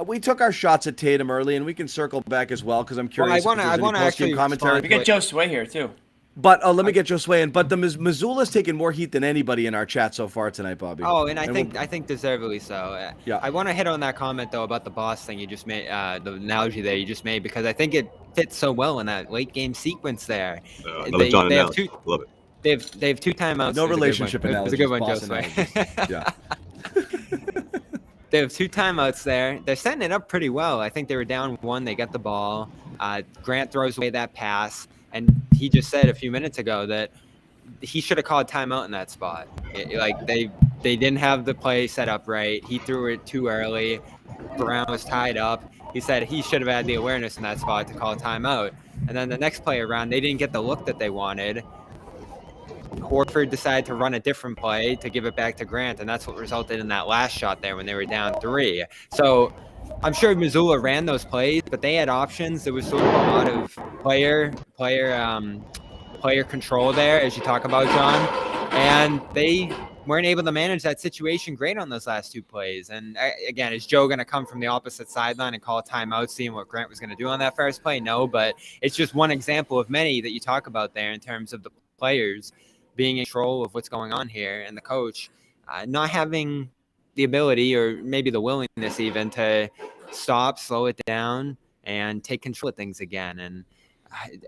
we took our shots at Tatum early, and we can circle back as well because I'm curious. Well, I want to actually commentary. We get Josue here too. But let me get Josue in. But the Missoula's taken more heat than anybody in our chat so far tonight, Bobby. Oh, and I think deservedly so. Yeah. I want to hit on that comment though about the boss thing you just made, the analogy there you just made, because I think it fits so well in that late game sequence there. They have two, love it. They have 2 timeouts. No relationship analogy. It's a good one, Josue. Yeah. They have 2 timeouts there. They're setting it up pretty well. I think they were down 1. They get the ball. Grant throws away that pass. And he just said a few minutes ago that he should have called timeout in that spot. They didn't have the play set up right. He threw it too early. Brown was tied up. He said he should have had the awareness in that spot to call timeout. And then the next play around, they didn't get the look that they wanted. Horford decided to run a different play to give it back to Grant, and that's what resulted in that last shot there when they were down 3. So I'm sure Missoula ran those plays, but they had options. There was sort of a lot of player control there, as you talk about, John, and they weren't able to manage that situation great on those last 2 plays. And again, is Joe going to come from the opposite sideline and call a timeout, seeing what Grant was going to do on that first play? No, but it's just one example of many that you talk about there in terms of the players being in control of what's going on here, and the coach not having the ability or maybe the willingness even to stop, slow it down, and take control of things again. And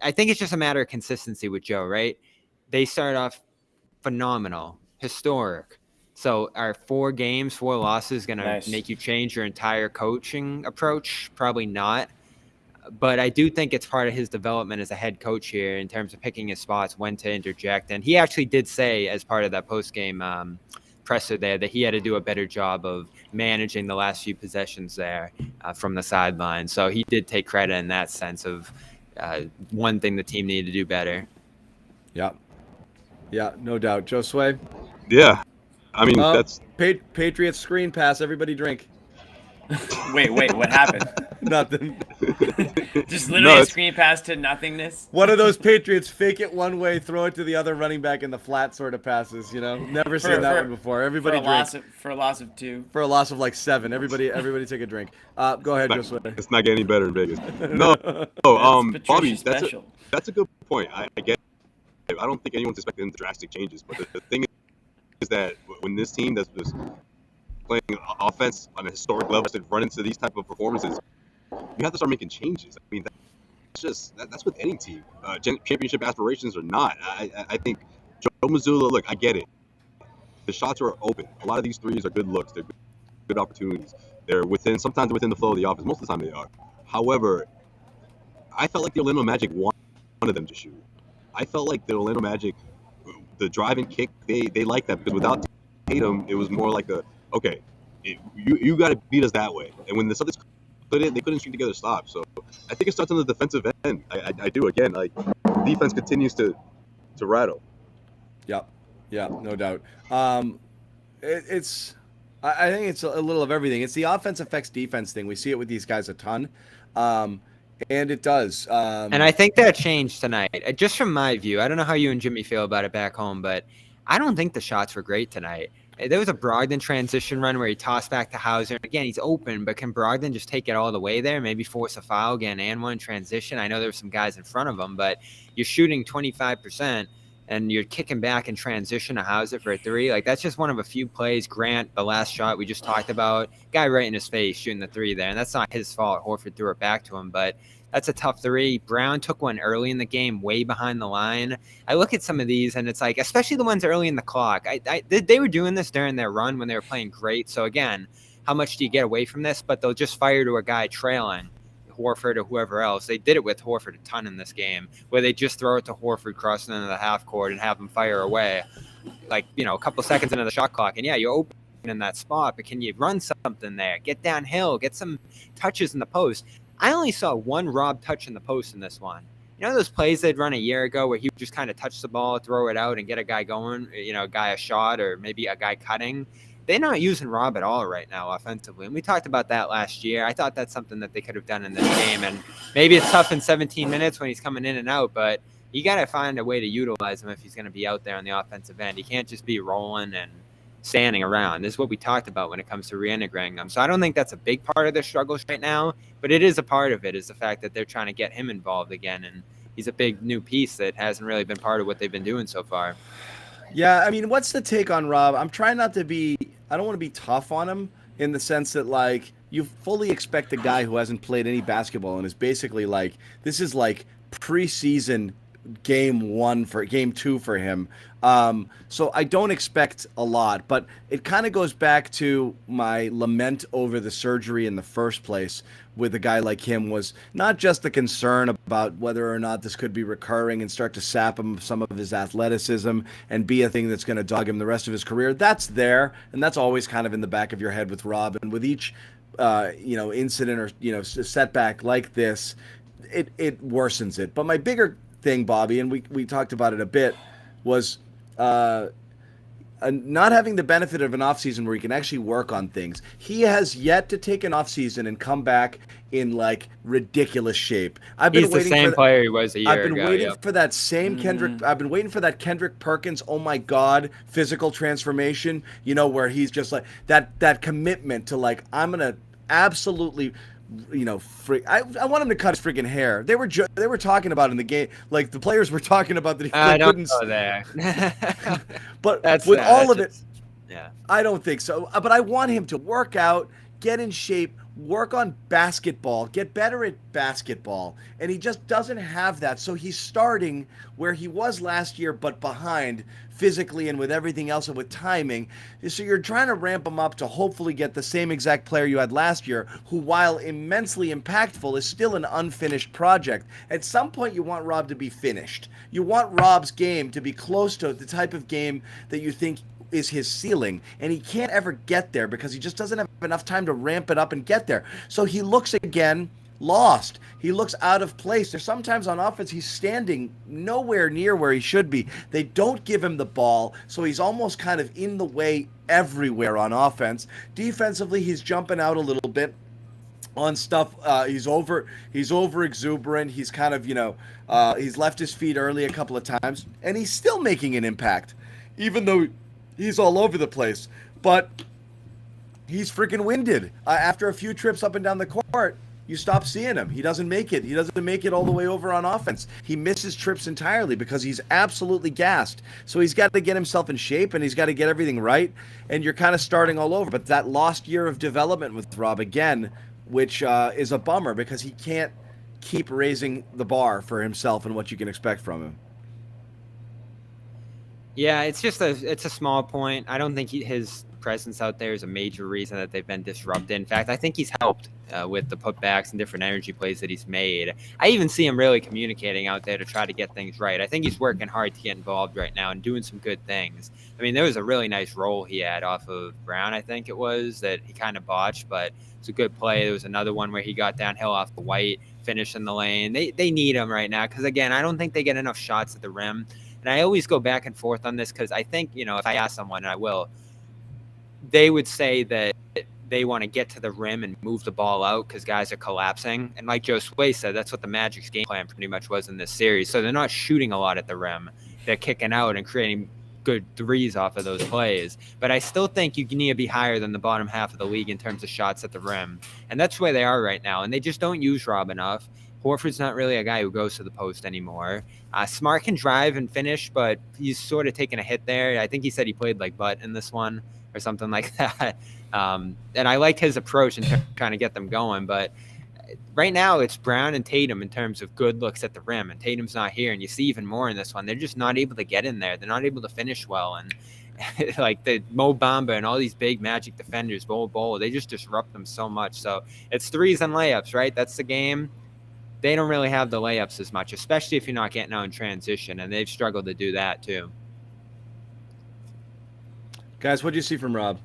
I think it's just a matter of consistency with Joe, right? They started off phenomenal, historic. So are 4 games, 4 losses going to make you change your entire coaching approach? Probably not. But I do think it's part of his development as a head coach here in terms of picking his spots, when to interject. And he actually did say, as part of that post-game presser there, that he had to do a better job of managing the last few possessions there from the sideline. So he did take credit in that sense of one thing the team needed to do better. Yeah, no doubt. Josue? Yeah. I mean, that's... Patriots screen pass. Everybody drink. Wait, what happened? Nothing. Just literally a screen pass to nothingness. One of those Patriots fake it one way, throw it to the other running back in the flat sort of passes. Never seen that one before. Everybody drink. For a loss of 2. For a loss of like 7. Everybody take a drink. Go ahead, Josue. It's not getting any better in Vegas. No. Bobby, that's a good point. I get it. I don't think anyone's expecting drastic changes, but the thing is that when this team that's playing offense on a historic level to run into these type of performances, you have to start making changes. I mean, that's with any team, championship aspirations or not. I think Joe Missoula, look, I get it. The shots are open. A lot of these threes are good looks. They're good opportunities. They're sometimes within the flow of the offense. Most of the time they are. However, I felt like the Orlando Magic wanted them to shoot. I felt like the Orlando Magic, the drive and kick, they like that, because without Tatum, it was more like you got to beat us that way. And when the Celtics they couldn't string together stops. So I think it starts on the defensive end. I do, again, like, defense continues to rattle. Yeah, no doubt. It's I think it's a little of everything. It's the offense affects defense thing. We see it with these guys a ton, and it does. And I think that changed tonight. Just from my view, I don't know how you and Jimmy feel about it back home, but I don't think the shots were great tonight. There was a Brogdon transition run where he tossed back to Hauser. Again, he's open, but can Brogdon just take it all the way there? Maybe force a foul again and one transition. I know there were some guys in front of him, but you're shooting 25%. And you're kicking back in transition to Hauser for a three. Like, that's just one of a few plays. Grant, the last shot we just talked about, guy right in his face shooting the three there. And that's not his fault. Horford threw it back to him, but that's a tough three. Brown took one early in the game, way behind the line. I look at some of these, and it's like, especially the ones early in the clock. They were doing this during their run when they were playing great. So, again, how much do you get away from this? But they'll just fire to a guy trailing, Horford or whoever else. They did it with Horford a ton in this game, where they just throw it to Horford crossing into the half court and have him fire away, like, a couple seconds into the shot clock. And yeah, you're open in that spot, but can you run something there? Get downhill, get some touches in the post. I only saw one Rob touch in the post in this one. You know those plays they'd run a year ago where he would just kind of touch the ball, throw it out, and get a guy going, a guy a shot or maybe a guy cutting? They're not using Rob at all right now offensively. And we talked about that last year. I thought that's something that they could have done in this game. And maybe it's tough in 17 minutes when he's coming in and out, but you got to find a way to utilize him if he's going to be out there on the offensive end. He can't just be rolling and standing around. This is what we talked about when it comes to reintegrating them. So I don't think that's a big part of their struggles right now, but it is a part of it, is the fact that they're trying to get him involved again. And he's a big new piece that hasn't really been part of what they've been doing so far. Yeah, I mean, what's the take on Rob? I'm trying not to be – I don't want to be tough on him in the sense that, like, you fully expect a guy who hasn't played any basketball and is basically like – this is like preseason game 2 for him. So I don't expect a lot, but it kind of goes back to my lament over the surgery in the first place with a guy like him, was not just the concern about whether or not this could be recurring and start to sap him some of his athleticism and be a thing that's going to dog him the rest of his career. That's there, and that's always kind of in the back of your head with Rob. And with each, incident or, setback like this, it worsens it. But my bigger thing, Bobby, and we talked about it a bit, was not having the benefit of an offseason where he can actually work on things. He has yet to take an offseason and come back in, like, ridiculous shape. He's the same player he was a year ago. I've been waiting for that same Kendrick. I've been waiting for that Kendrick Perkins, oh my God, physical transformation, where he's just like that commitment to, like, I'm going to absolutely – I want him to cut his freaking hair. They were talking about in the game, like the players were talking about that he couldn't go there. But with all of it, yeah, I don't think so. But I want him to work out, get in shape, work on basketball, get better at basketball, and he just doesn't have that. So he's starting where he was last year, but behind physically and with everything else and with timing. So you're trying to ramp him up to hopefully get the same exact player you had last year, who, while immensely impactful, is still an unfinished project. At some point, you want Rob to be finished. You want Rob's game to be close to the type of game that you think is his ceiling, and he can't ever get there because he just doesn't have enough time to ramp it up and get there. So he looks again lost. He looks out of place. There's sometimes on offense he's standing nowhere near where he should be. They don't give him the ball, so he's almost kind of in the way everywhere on offense. Defensively, he's jumping out a little bit on stuff. He's over exuberant. He's kind of, he's left his feet early a couple of times, and he's still making an impact, even though he's all over the place. But he's freaking winded. After a few trips up and down the court, you stop seeing him. He doesn't make it. He doesn't make it all the way over on offense. He misses trips entirely because he's absolutely gassed. So he's got to get himself in shape, and he's got to get everything right. And you're kind of starting all over. But that lost year of development with Rob again, which is a bummer because he can't keep raising the bar for himself and what you can expect from him. Yeah, it's a small point. I don't think his presence out there is a major reason that they've been disrupted. In fact, I think he's helped with the putbacks and different energy plays that he's made. I even see him really communicating out there to try to get things right. I think he's working hard to get involved right now and doing some good things. I mean, there was a really nice roll he had off of Brown, I think it was, that he kind of botched, but it's a good play. There was another one where he got downhill off the White, finished in the lane. They need him right now because, again, I don't think they get enough shots at the rim. And I always go back and forth on this because I think, if I ask someone, and I will, they would say that they want to get to the rim and move the ball out because guys are collapsing. And like Josue said, that's what the Magic's game plan pretty much was in this series. So they're not shooting a lot at the rim. They're kicking out and creating good threes off of those plays. But I still think you need to be higher than the bottom half of the league in terms of shots at the rim. And that's where they are right now. And they just don't use Rob enough. Horford's not really a guy who goes to the post anymore. Smart can drive and finish, but he's sort of taking a hit there. I think he said he played like butt in this one or something like that. And I like his approach in trying to get them going. But right now it's Brown and Tatum in terms of good looks at the rim. And Tatum's not here. And you see even more in this one. They're just not able to get in there. They're not able to finish well. And like the Mo Bamba and all these big Magic defenders, Bol, they just disrupt them so much. So it's threes and layups, right? That's the game. They don't really have the layups as much, especially if you're not getting out in transition, and they've struggled to do that too. Guys, what do you see from Rob?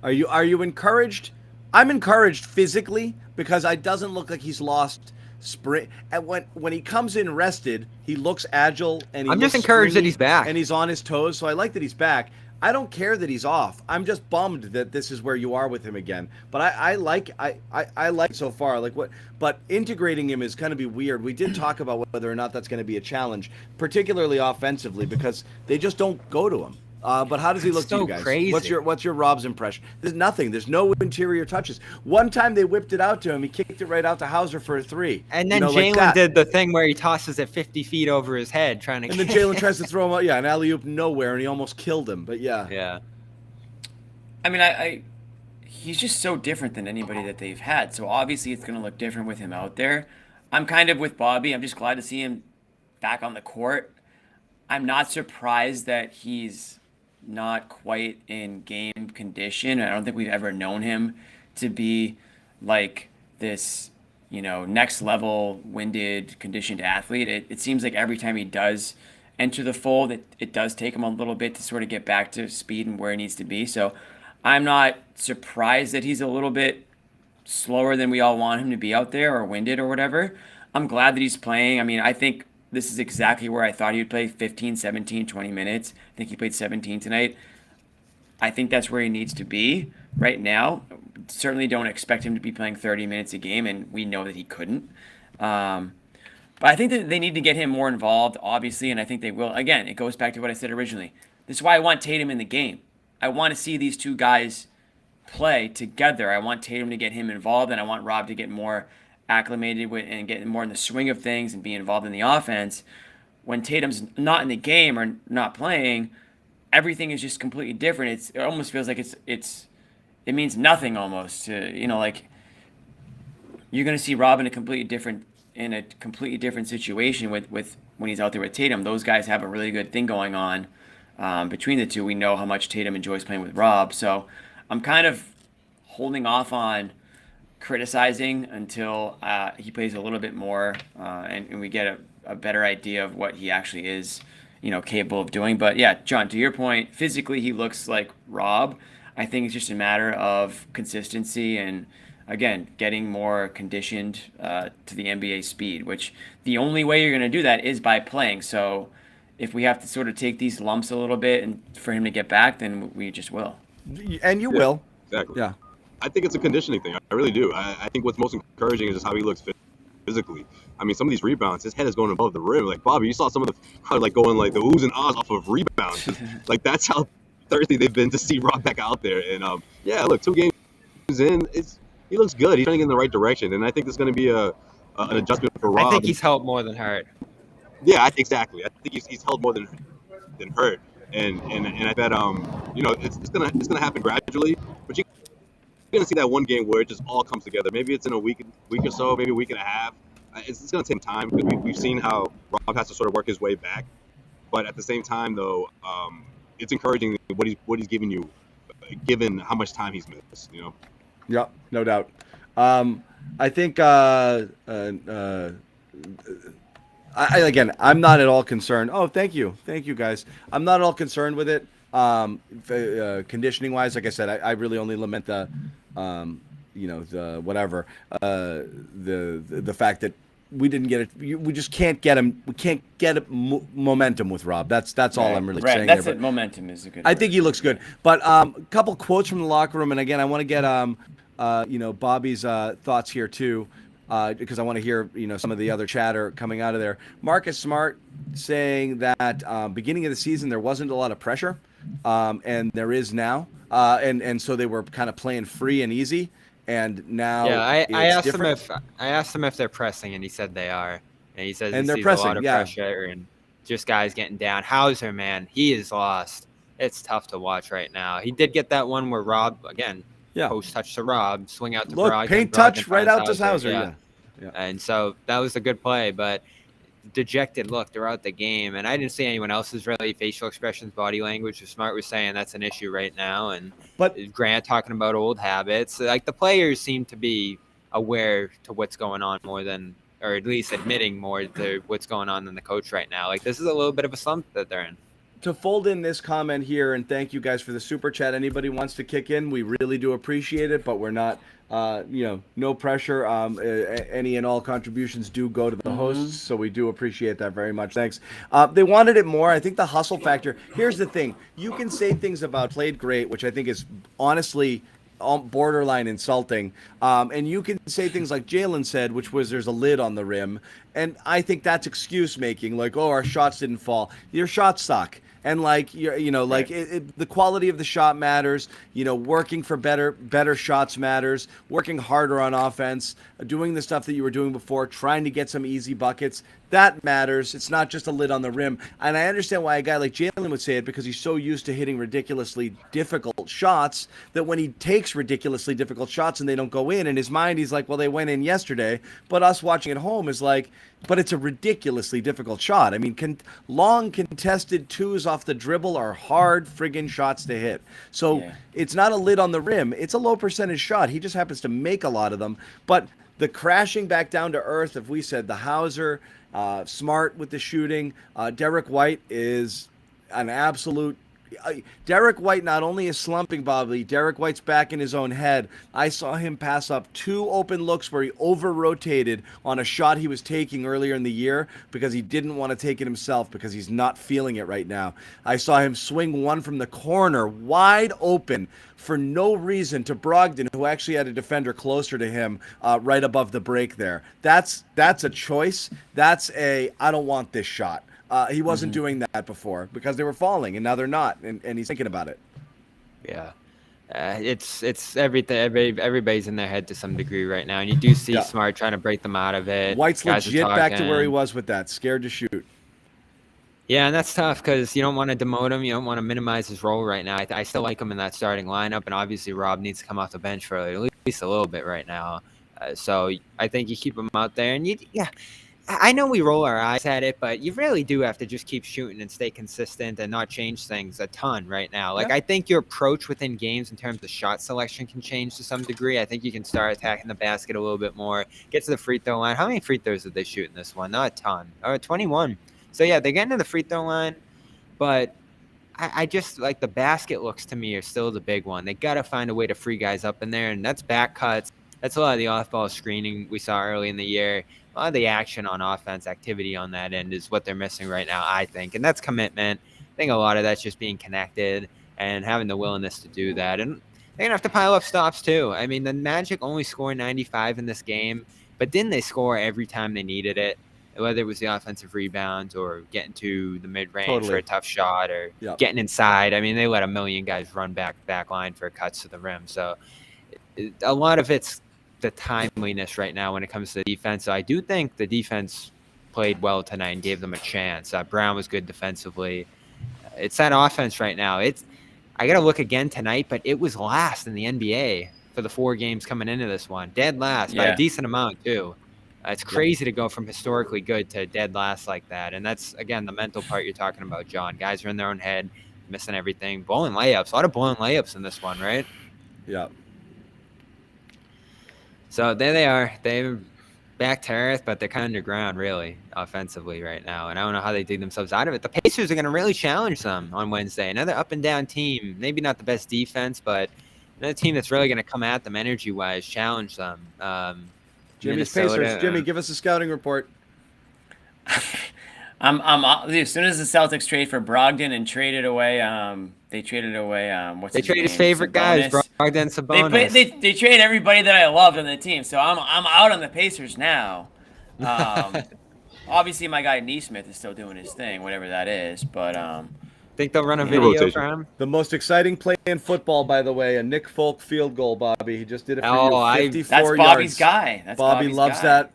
Are you encouraged? I'm encouraged physically because it doesn't look like he's lost sprint. And when he comes in rested, he looks agile and I'm just encouraged that he's back and he's on his toes. So I like that he's back. I don't care that he's off. I'm just bummed that this is where you are with him again. But I like so far. But integrating him is going to be weird. We did talk about whether or not that's going to be a challenge, particularly offensively, because they just don't go to him. But how does he look to you guys? Crazy. What's your Rob's impression? There's nothing. There's no interior touches. One time they whipped it out to him. He kicked it right out to Hauser for a three. And then Jalen did the thing where he tosses it 50 feet over his head trying to. And then Jalen tries to throw him out. Yeah, an alley-oop nowhere, and he almost killed him. But yeah. Yeah. I mean, he's just so different than anybody that they've had. So obviously it's going to look different with him out there. I'm kind of with Bobby. I'm just glad to see him back on the court. I'm not surprised that he's not quite in game condition. I don't think we've ever known him to be like this, next level winded, conditioned athlete. It seems like every time he does enter the fold, it does take him a little bit to sort of get back to speed and where he needs to be. So I'm not surprised that he's a little bit slower than we all want him to be out there or winded or whatever. I'm glad that he's playing. I mean, I think this is exactly where I thought he would play 15, 17, 20 minutes. I think he played 17 tonight. I think that's where he needs to be right now. Certainly don't expect him to be playing 30 minutes a game, and we know that he couldn't. But I think that they need to get him more involved, obviously, and I think they will. Again, it goes back to what I said originally. This is why I want Tatum in the game. I want to see these two guys play together. I want Tatum to get him involved, and I want Rob to get more acclimated with and get more in the swing of things and be involved in the offense. When Tatum's not in the game or not playing, everything is just completely different. It almost feels like it means nothing almost to, like you're going to see Rob in a completely different situation with when he's out there with Tatum. Those guys have a really good thing going on between the two. We know how much Tatum enjoys playing with Rob, so I'm kind of holding off on criticizing until he plays a little bit more and we get a better idea of what he actually is, capable of doing. But yeah, John, to your point, physically he looks like Rob. I think it's just a matter of consistency and, again, getting more conditioned to the NBA speed, which the only way you're going to do that is by playing. So if we have to sort of take these lumps a little bit and for him to get back, then we just will. And you will. Exactly. Yeah. I think it's a conditioning thing. I really do. I think what's most encouraging is just how he looks physically. I mean, some of these rebounds, his head is going above the rim. Like, Bobby, you saw some of how going like the oohs and ahs off of rebounds. Like, that's how thirsty they've been to see Rob back out there. And, yeah, look, 2 games in, he looks good. He's turning in the right direction. And I think it's going to be an adjustment for Rob. I think he's helped more than hurt. Yeah, exactly. I think he's held more than hurt. And I bet, it's gonna happen gradually. But you're gonna see that one game where it just all comes together. Maybe it's in a week or so, maybe a week and a half. It's gonna take time because we've seen how Rob has to sort of work his way back. But at the same time, though, it's encouraging what he's giving you, given how much time he's missed. Yeah, no doubt. I think again, I'm not at all concerned. Oh, thank you, guys. I'm not at all concerned with it. Conditioning wise, like I said, I really only lament the, the whatever, the fact that we didn't get it. We just can't get him. We can't get momentum with Rob. That's all I'm really saying. That's there. it. Momentum is a good. I think he looks good. But a couple quotes from the locker room, and again, I want to get Bobby's thoughts here too. Because I want to hear, some of the other chatter coming out of there. Marcus Smart saying that beginning of the season there wasn't a lot of pressure, and there is now, and so they were kind of playing free and easy, and now I asked him if they're pressing, and he said they are, and he says and he they're sees pressing, a lot of pressure and just guys getting down. Hauser, man, he is lost. It's tough to watch right now. He did get that one where Rob again. Yeah. Post touch to Rob, swing out to Brogdon. Paint touch right out to Hauser. Yeah. And so that was a good play, but dejected look throughout the game. And I didn't see anyone else's really facial expressions, body language. Smart was saying that's an issue right now. But Grant talking about old habits. Like the players seem to be aware to what's going on more than, or at least admitting more to what's going on than the coach right now. Like this is a little bit of a slump that they're in. To fold in this comment here, and thank you guys for the super chat. Anybody wants to kick in, we really do appreciate it, but we're not, no pressure. Any and all contributions do go to the hosts, so we do appreciate that very much. Thanks. They wanted it more. I think the hustle factor. Here's the thing: you can say things about played great, which I think is honestly borderline insulting, and you can say things like Jalen said, which was there's a lid on the rim, and I think that's excuse making. Like, oh, our shots didn't fall. Your shots suck. And the quality of the shot matters. Working for better shots matters. Working harder on offense, doing the stuff that you were doing before, trying to get some easy buckets. That matters. It's not just a lid on the rim. And I understand why a guy like Jalen would say it, because he's so used to hitting ridiculously difficult shots that when he takes ridiculously difficult shots and they don't go in his mind, he's like, well, they went in yesterday. But us watching at home is like, but it's a ridiculously difficult shot. I mean, long contested twos off the dribble are hard friggin' shots to hit. So It's not a lid on the rim. It's a low percentage shot. He just happens to make a lot of them. But the crashing back down to earth, if we said the Hauser, Smart with the shooting, Derek White is an absolute. Derek White not only is slumping, Bobby, Derek White's back in his own head. I saw him pass up 2 open looks where he over-rotated on a shot he was taking earlier in the year because he didn't want to take it himself because he's not feeling it right now. I saw him swing one from the corner wide open for no reason to Brogdon, who actually had a defender closer to him right above the break there. That's a choice. That's I don't want this shot. He wasn't doing that before because they were falling, and now they're not, and he's thinking about it. Yeah, it's everything. Everybody's in their head to some degree right now, and you do see Smart trying to break them out of it. White's legit back to where he was with that, scared to shoot. Yeah, and that's tough because you don't want to demote him. You don't want to minimize his role right now. I still like him in that starting lineup, and obviously Rob needs to come off the bench for at least a little bit right now. So I think you keep him out there, and I know we roll our eyes at it, but you really do have to just keep shooting and stay consistent and not change things a ton right now. I think your approach within games in terms of shot selection can change to some degree. I think you can start attacking the basket a little bit more, get to the free throw line. How many free throws did they shoot in this one? Not a ton. 21. So, they're getting to the free throw line, but I just like the basket looks to me are still the big one. They got to find a way to free guys up in there, and that's back cuts. That's a lot of the off-ball screening we saw early in the year. A lot of the action on offense, activity on that end is what they're missing right now, I think. And that's commitment. I think a lot of that's just being connected and having the willingness to do that. And they're going to have to pile up stops, too. I mean, the Magic only scored 95 in this game, but didn't they score every time they needed it? Whether it was the offensive rebounds or getting to the mid-range for a tough shot or getting inside. I mean, they let a million guys run back line for cuts to the rim. So a lot of it's the timeliness right now when it comes to the defense. So I do think the defense played well tonight and gave them a chance. Brown was good defensively. It's that offense right now. I got to look again tonight, but it was last in the NBA for the 4 games coming into this one. Dead last by a decent amount, too. It's crazy to go from historically good to dead last like that. And that's, again, the mental part you're talking about, John. Guys are in their own head. missing everything. Bowling layups. A lot of bowling layups in this one, right? Yeah. So there they are. They're back to earth, but they're kind of underground, really, offensively right now. And I don't know how they dig themselves out of it. The Pacers are going to really challenge them on Wednesday. Another up-and-down team. Maybe not the best defense, but another team that's really going to come at them energy-wise, challenge them. Jimmy's Minnesota, Pacers. Jimmy, give us a scouting report. As soon as the Celtics trade for Brogdon and traded away, they traded away. They traded his favorite guys, Brogdon, Sabonis. They trade everybody that I loved on the team, so I'm out on the Pacers now. Obviously, my guy Neesmith is still doing his thing, whatever that is. But think they'll run a video for him. The most exciting play in football, by the way, a Nick Folk field goal, Bobby. He just did it for you. 54 that's Bobby's guy. That's Bobby Bobby's loves guy. that.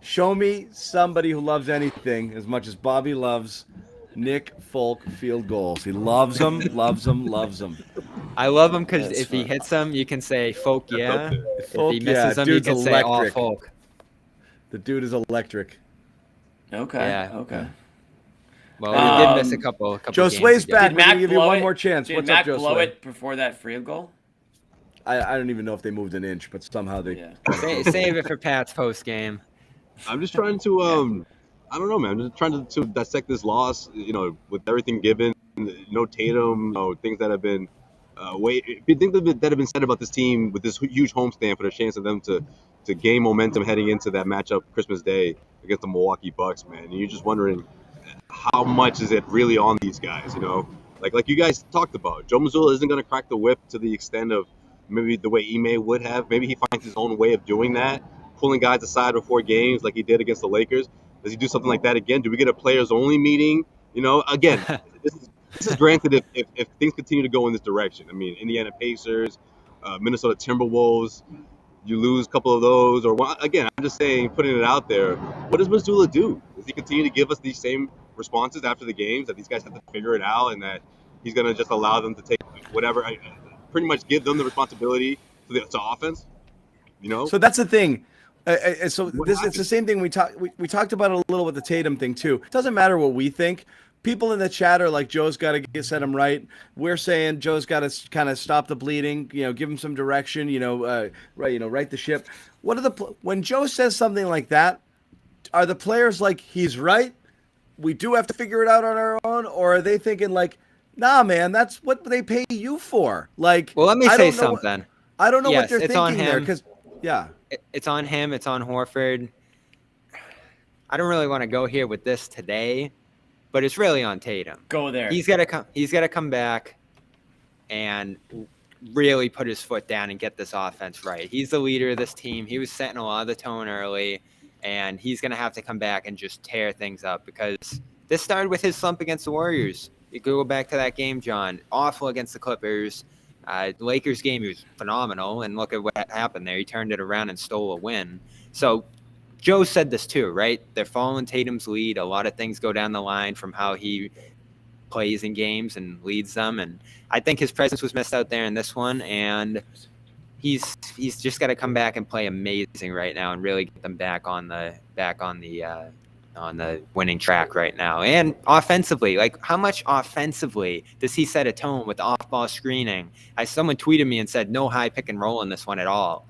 Show me somebody who loves anything as much as Bobby loves Nick Folk field goals. He loves them, loves them, loves them. I love him because if he hits them, you can say Folk, yeah. Folk, if he misses them, you can say all Folk. The dude is electric. Okay. Yeah. Okay. Well, we did miss a couple Josue's back. Did We're Mac going to give you blow one it? more chance. Did What's Mac up, blow Josue? it before that field goal? I don't even know if they moved an inch, but somehow they. Yeah. Save it for Pat's post game. I'm just trying to I don't know, man. I'm just trying to dissect this loss. With everything given, no Tatum, things that have been things that have been said about this team with this huge homestand for the chance of them to gain momentum heading into that matchup Christmas Day against the Milwaukee Bucks, man. And you're just wondering how much is it really on these guys, Like you guys talked about, Joe Mazzulla isn't going to crack the whip to the extent of maybe the way Ime would have. Maybe he finds his own way of doing that, pulling guys aside before games like he did against the Lakers. Does he do something like that again? Do we get a players-only meeting? Again, this is granted if things continue to go in this direction. I mean, Indiana Pacers, Minnesota Timberwolves, you lose a couple of those. Again, I'm just saying, putting it out there, what does Mazzulla do? Does he continue to give us these same responses after the games that these guys have to figure it out and that he's going to just allow them to take whatever, pretty much give them the responsibility to offense? So that's the thing. It's the same thing we talked about it a little with the Tatum thing too. It doesn't matter what we think. People in the chat are like, Joe's got to set him right. We're saying Joe's got to kind of stop the bleeding. Give him some direction. Right the ship. When Joe says something like that, are the players like, he's right? We do have to figure it out on our own, or are they thinking like, nah, man, that's what they pay you for? Like, well, let me say something. I don't know what Yes, they're it's thinking on there him. because, yeah. It's on him. It's on Horford. I don't really want to go here with this today, but it's really on Tatum. Go there. He's got to come back and really put his foot down and get this offense right. He's the leader of this team. He was setting a lot of the tone early, and he's going to have to come back and just tear things up because this started with his slump against the Warriors. You go back to that game, John. Awful against the Clippers. The Lakers game, he was phenomenal, and look at what happened there. He turned it around and stole a win. So Joe said this too, right? They're following Tatum's lead. A lot of things go down the line from how he plays in games and leads them, and I think his presence was missed out there in this one, and he's just got to come back and play amazing right now and really get them back on the winning track right now. And offensively, like how much offensively does he set a tone with off-ball screening? Someone tweeted me and said no high pick and roll in this one at all.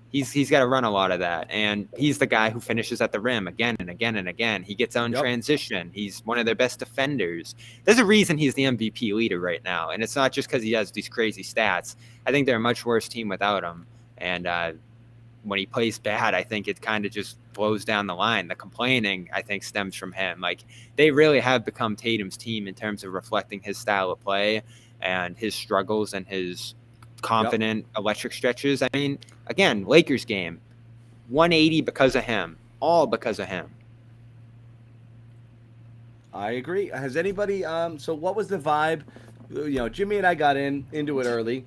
He's got to run a lot of that, and he's the guy who finishes at the rim again and again and again. He gets on transition. He's one of their best defenders. There's a reason he's the MVP leader right now, and it's not just because he has these crazy stats. I think they're a much worse team without him, and when he plays bad, I think it kind of just blows down the line. The complaining, I think, stems from him. Like, they really have become Tatum's team in terms of reflecting his style of play and his struggles and his confident electric stretches. I mean, again, Lakers game, 180 because of him, all because of him. I agree. Has anybody so what was the vibe? Jimmy and I got into it early,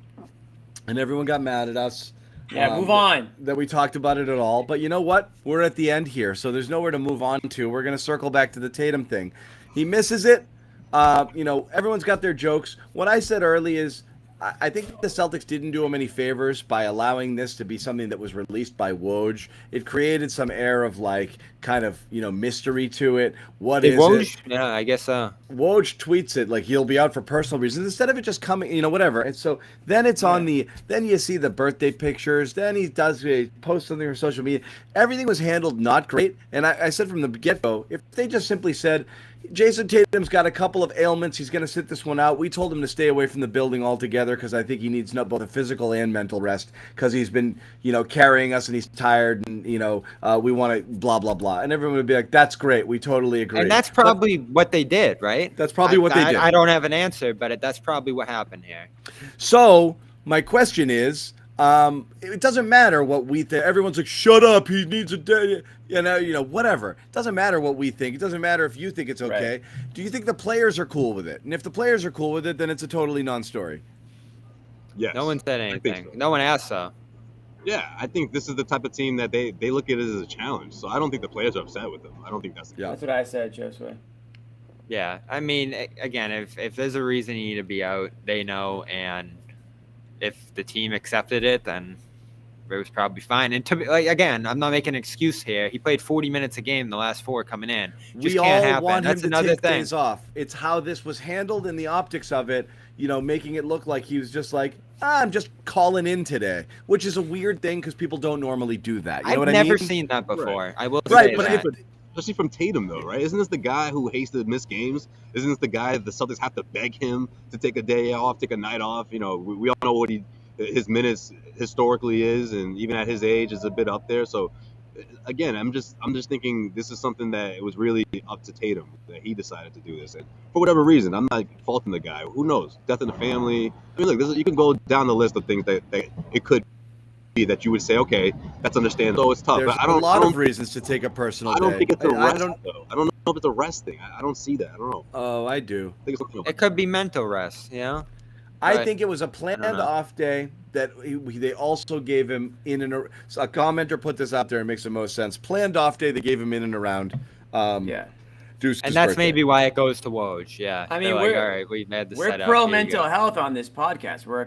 and everyone got mad at us. Yeah, move on. That we talked about it at all. But you know what? We're at the end here, so there's nowhere to move on to. We're going to circle back to the Tatum thing. He misses it. Everyone's got their jokes. What I said early is I think the Celtics didn't do him any favors by allowing this to be something that was released by Woj. It created some air of like kind of mystery to it. What is Woj? it? Yeah, I guess so. Woj tweets it like he'll be out for personal reasons instead of it just coming, whatever. And so then it's on then you see the birthday pictures. Then he posts something on social media. Everything was handled not great. And I said from the get-go, if they just simply said, Jason Tatum's got a couple of ailments. He's going to sit this one out. We told him to stay away from the building altogether because I think he needs both a physical and mental rest because he's been, carrying us and he's tired and, we want to blah, blah, blah. And everyone would be like, that's great. We totally agree. And that's probably what they did, right? That's probably what they did. I don't have an answer, but that's probably what happened here. So my question is, it doesn't matter what we think. Everyone's like, shut up. He needs a day. Whatever. It doesn't matter what we think. It doesn't matter if you think it's okay. Right. Do you think the players are cool with it? And if the players are cool with it, then it's a totally non-story. Yes. No one said anything. So. No one asked so. Yeah, I think this is the type of team that they look at it as a challenge. So I don't think the players are upset with them. I don't think that's the case. That's what I said, Josue. Yeah, I mean, again, if there's a reason you need to be out, they know, and if the team accepted it, then it was probably fine. And again, I'm not making an excuse here. He played 40 minutes a game the last 4 coming in. Just we can't all happen. want That's him to another take thing. days off. It's how this was handled and the optics of it, making it look like he was just like, I'm just calling in today, which is a weird thing because people don't normally do that. You know what I mean? I've never seen that before. Right. I will say but that. Especially from Tatum, though, right? Isn't this the guy who hates to miss games? Isn't this the guy that the Celtics have to beg him to take a day off, take a night off? We all know what his minutes historically is, and even at his age is a bit up there. So again, I'm just thinking this is something that it was really up to Tatum that he decided to do this, and for whatever reason, I'm not faulting the guy. Who knows? Death in the family. I mean, look, you can go down the list of things that it could be that you would say, okay, that's understandable. So it's tough. There's but I don't of reasons to take a personal day. I don't think it's a rest, though. I don't know if it's a rest thing. I don't see that. I don't know. Oh, I do. I think it's something It could be mental rest, I think it was a planned off day that they also gave him in and around. So a commenter put this out there and makes the most sense. Planned off day they gave him in and around. Deuce's and that's birthday. maybe why it goes to Woj. Yeah. I mean, all right, we made the we're setup. pro mental health on this podcast. We're a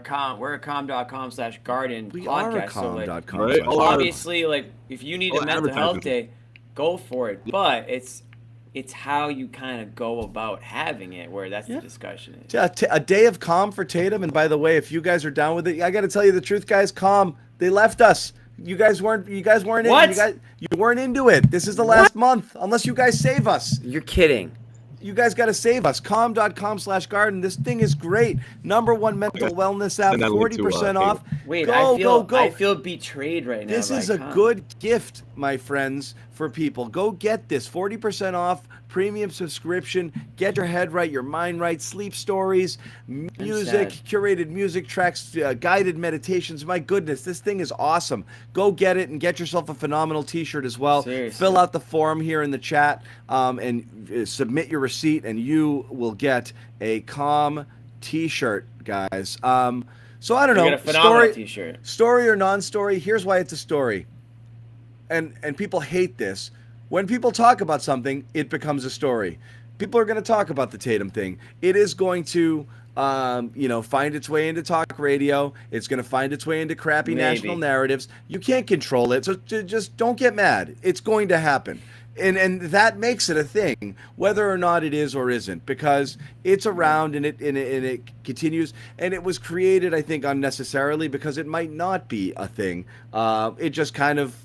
com.com/garden We podcast. are a com.com. Right? Obviously, like if you need a mental health day, go for it. But it's how you kind of go about having it where that's the discussion is. A day of calm for Tatum. And by the way, if you guys are down with it, I got to tell you the truth, guys. Calm. They left us. You guys weren't What? You weren't into it. This is the last month, unless you guys save us. You're kidding. You guys got to save us. Calm.com/garden. This thing is great. #1 mental wellness app. 40% off. Wait, go. I feel betrayed right now. This is a good gift, my friends, for people. Go get this. 40% off. Premium subscription. Get your head right, your mind right. Sleep stories, music, curated music tracks, guided meditations. My goodness, this thing is awesome. Go get it and get yourself a phenomenal T-shirt as well. Seriously. Fill out the form here in the chat and submit your receipt, and you will get a Calm T-shirt, guys. So I don't know. Get a phenomenal T-shirt. Story or non-story? Here's why it's a story. And people hate this. When people talk about something, it becomes a story. People are going to talk about the Tatum thing. It is going to, find its way into talk radio. It's going to find its way into crappy national narratives. You can't control it, so just don't get mad. It's going to happen. And that makes it a thing, whether or not it is or isn't, because it's around and it continues. And it was created, I think, unnecessarily because it might not be a thing. It just kind of,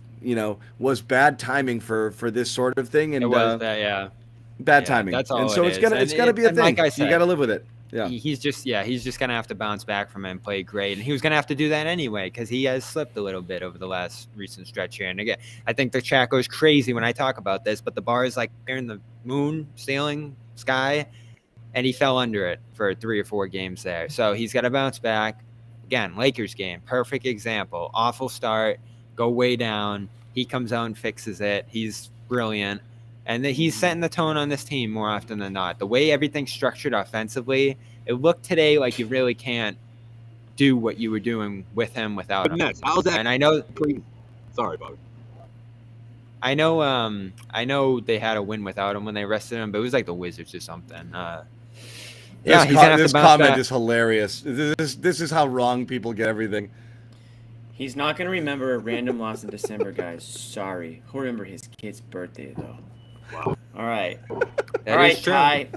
was bad timing for this sort of thing. And it was that, bad timing. That's all. And so it's gonna be a thing. Like I said, you got to live with it. Yeah. He's just gonna have to bounce back from it and play great, and he was gonna have to do that anyway because he has slipped a little bit over the last recent stretch here. And again, I think the chat goes crazy when I talk about this, but the bar is like in the moon, ceiling, sky, and he fell under it for 3 or 4 games there. So he's got to bounce back. Again, Lakers game, perfect example. Awful start, go way down. He comes out and fixes it. He's brilliant. And he's setting the tone on this team more often than not. The way everything's structured offensively, it looked today like you really can't do what you were doing with him without him. How's that? And I know. Sorry, Bobby. I know they had a win without him when they rested him, but it was like the Wizards or something. Yeah, he's gonna have This to bounce comment back. is hilarious. This is how wrong people get everything. He's not going to remember a random loss in December, guys. Sorry. He'll remember his kid's birthday, though. Wow. All right. That All right, is true. Ty.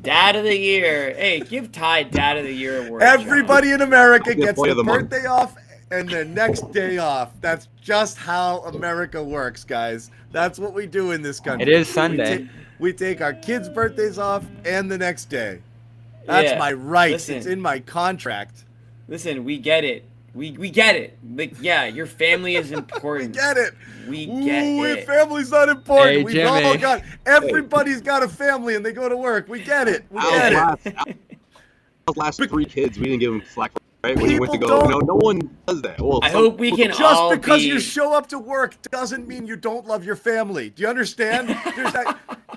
Dad of the Year. Hey, give Ty Dad of the Year award. Everybody in America I'll get gets boy their of the month. birthday off and their next day off. That's just how America works, guys. That's what we do in this country. It is Sunday. We take our kids' birthdays off and the next day. That's Yeah, my right. listen. It's in my contract. Listen, we get it. We get it. Like, yeah, your family is We important. get it. We get Your it. family's not important. Hey, We've all Jimmy. got. Everybody's got a family and they go to work. We get it. We get it. Al's last 3 kids, we didn't give him flack, right? When he went to People go, don't- no one does that. Well, I hope we can Just all because be... you show up to work doesn't mean you don't love your family. Do you understand?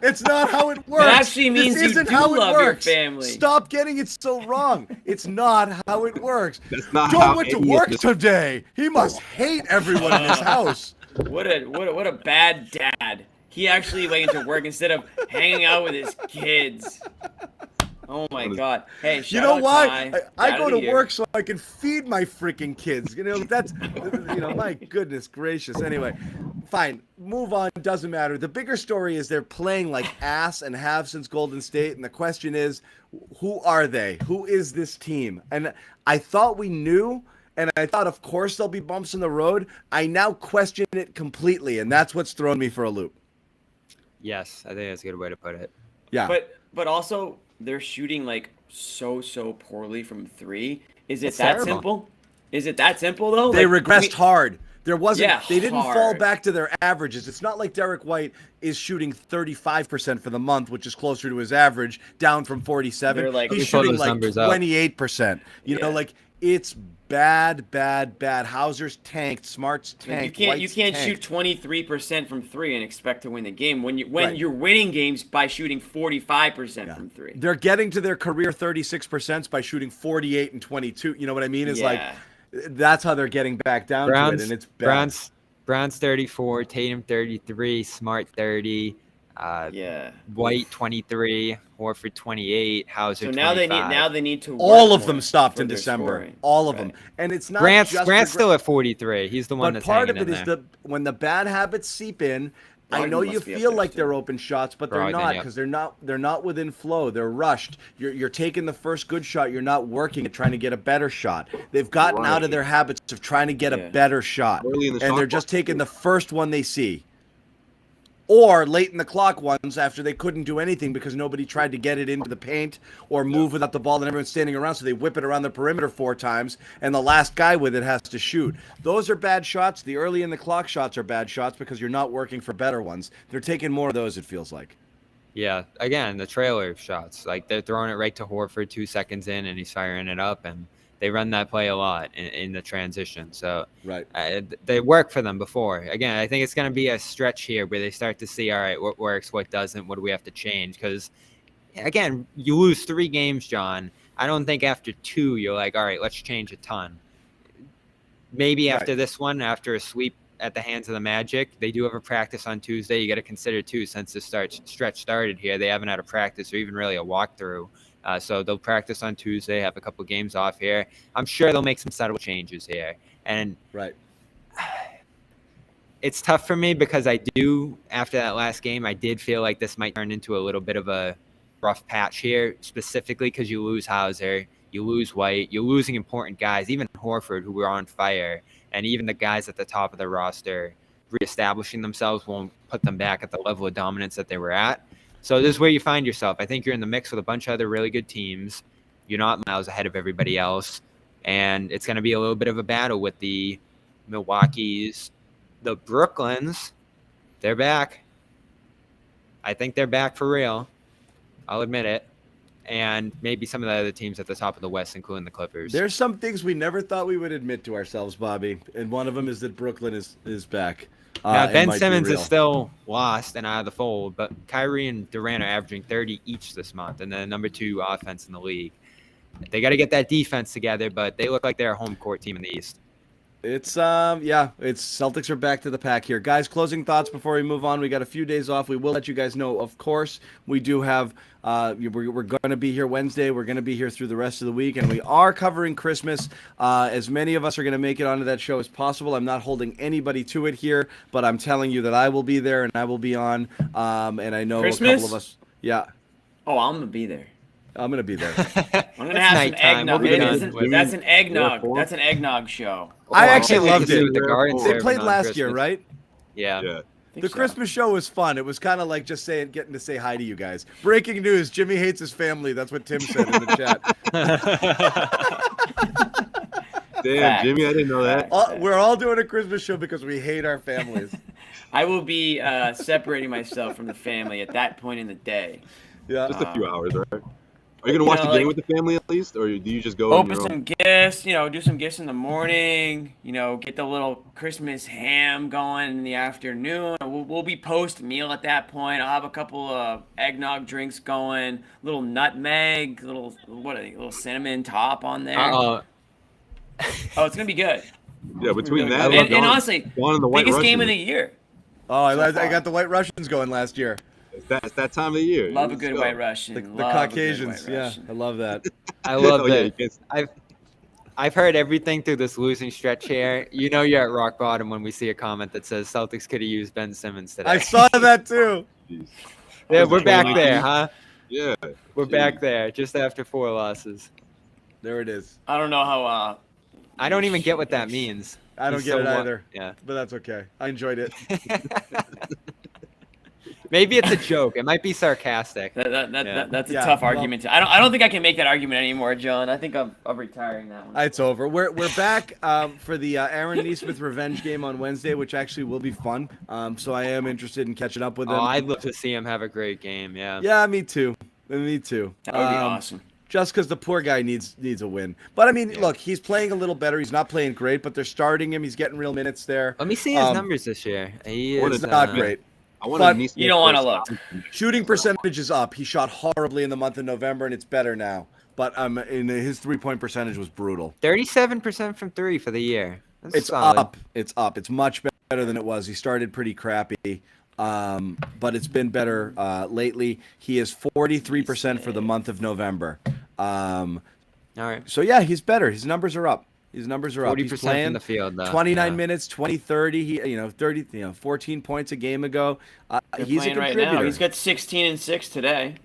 It's not how it works. actually means This you isn't do how it love your works. family. Stop getting it so wrong. It's not how it works. That's not Joe how went to any of work this- today. He must hate everyone in his house. What a bad dad. He actually went into work instead of hanging out with his kids. Oh my God! Hey, You shout know out why? Ty, I Dad go of the to Year. work so I can feed my freaking kids. You know, that's, my goodness gracious. Anyway, fine. Move on. Doesn't matter. The bigger story is they're playing like ass and have since Golden State. And the question is, who are they? Who is this team? And I thought we knew. And I thought, of course, there'll be bumps in the road. I now question it completely. And that's what's thrown me for a loop. Yes, I think that's a good way to put it. Yeah. But also they're shooting like so poorly from 3. Is it It's that terrible. simple? Is it that simple though? They Like, regressed hard. There wasn't. Yeah, they didn't fall hard. back to their averages. It's not like Derek White is shooting 35% for the month, which is closer to his average, down from 47. They're like- He's Let me pull shooting those like numbers up. 28%. You know, Yeah. like it's bad. Hauser's tanked. Smart's Like, tanked. you White's can't tanked. shoot 23% from 3 and expect to win the game when Right. you're winning games by shooting 45% from 3. They're getting to their career 36% by shooting 48 and 22. You know what I mean? It's like that's how they're getting back down to it, and it's bad. Brown's 34, Tatum 33, Smart 30, White 23, Horford 28, Hauser So 25. now they need to work All of more them stopped for in their December. scoring. All of Right. them. And it's not Grant's just still at 43. He's the one But that's part of hanging it in is there. when the bad habits seep in. I Brogdon know you must be up feel there like still. they're open shots, but they're Brogdon, not yep. because they're not within flow. They're rushed. You're taking the first good shot. You're not working at trying to get a better shot. They've gotten out of Right. their habits of trying to get a Yeah. better shot, Early in the and shot they're just clock, taking too. the first one they see. Or late in the clock ones after they couldn't do anything because nobody tried to get it into the paint or move without the ball and everyone's standing around, so they whip it around the perimeter 4 times and the last guy with it has to shoot. Those are bad shots. The early in the clock shots are bad shots because you're not working for better ones. They're taking more of those, it feels like. Yeah, again, the trailer shots. Like, they're throwing it right to Horford 2 seconds in, and he's firing it up, and they run that play a lot in the transition. So Right. they worked for them before. Again, I think it's going to be a stretch here where they start to see, all right, what works, what doesn't, what do we have to change? Because, again, you lose 3 games, John. I don't think after 2 you're like, all right, let's change a ton. Maybe after Right. this one, after a sweep at the hands of the Magic, they do have a practice on Tuesday. You got to consider, too, since the stretch started here, they haven't had a practice or even really a walkthrough. So they'll practice on Tuesday, have a couple games off here. I'm sure they'll make some subtle changes here. And Right. it's tough for me because after that last game, I did feel like this might turn into a little bit of a rough patch here, specifically because you lose Hauser, you lose White, you're losing important guys, even Horford, who were on fire, and even the guys at the top of the roster reestablishing themselves won't put them back at the level of dominance that they were at. So this is where you find yourself. I think you're in the mix with a bunch of other really good teams. You're not miles ahead of everybody else. And it's going to be a little bit of a battle with the Milwaukee's. The Brooklyns, they're back. I think they're back for real. I'll admit it. And maybe some of the other teams at the top of the West, including the Clippers. There's some things we never thought we would admit to ourselves, Bobby. And one of them is that Brooklyn is back. Now, It Ben might be Simmons real. is still lost and out of the fold, but Kyrie and Durant are averaging 30 each this month, and the number 2 offense in the league. They got to get that defense together, but they look like they're a home court team in the East. It's Celtics are back to the pack here. Guys, closing thoughts before we move on. We got a few days off. We will let you guys know, of course. We do have we're going to be here Wednesday. We're going to be here through the rest of the week, and we are covering Christmas. As many of us are going to make it onto that show as possible. I'm not holding anybody to it here, but I'm telling you that I will be there and I will be on. And I know Christmas? a couple of us. Yeah. Oh, I'm gonna be there. I'm going to be there. I'm gonna have some eggnog. We'll That's an eggnog. That's an eggnog show. I actually loved it. it. With the Garden They serving played on last year, Christmas. right? Yeah. The Christmas show was fun. It was kind of like just getting to say hi to you guys. Breaking news: Jimmy hates his family. That's what Tim said in the chat. Damn, Jimmy, I didn't know that. We're all doing a Christmas show because we hate our families. I will be separating myself from the family at that point in the day. Yeah, Just a few hours, right? Are you gonna watch the game with the family at least, or do you just go? Open some gifts, do some gifts in the morning. Get the little Christmas ham going in the afternoon. We'll be post meal at that point. I'll have a couple of eggnog drinks going, little nutmeg, little cinnamon top on there. Oh, it's gonna be good. Yeah, between that and honestly, Dawn and the White biggest game of Russians. the year. Oh, I got the White Russians going last year. It's that time of the year. Love a good White Russian. The Caucasians, yeah, I love that. I love Oh, that. yeah, I've heard everything through this losing stretch here. You're at rock bottom when we see a comment that says Celtics could have used Ben Simmons today. I saw that too. Yeah, we're back there, huh? Yeah. We're back there just after 4 losses. There it is. I don't know how. I don't even get what that means. I don't get it either. Yeah. But that's okay. I enjoyed it. Maybe it's a joke. It might be sarcastic. That's a tough argument. I don't think I can make that argument anymore, John. I think I'm retiring that one. It's over. We're back for the Aaron Neesmith revenge game on Wednesday, which actually will be fun. So I am interested in catching up with him. Oh, I'd love to see him have a great game. Yeah. Yeah, me too. Me too. That would be awesome. Just because the poor guy needs a win. But I mean, look, he's playing a little better. He's not playing great, but they're starting him. He's getting real minutes there. Let me see his numbers this year. He is not great. But you don't want to look. Shooting percentage is up. He shot horribly in the month of November, and it's better now. But his 3-point percentage was brutal. 37% from 3 for the year. That's it's solid. up. It's up. It's much better than it was. He started pretty crappy, but it's been better lately. He is 43% for the month of November. All right. So yeah, he's better. His numbers are up. His numbers are up. He's 40% playing from the field, though. 29 minutes, 20, 30. 14 points a game ago. He's a contributor. Right now. He's got 16 and 6 today.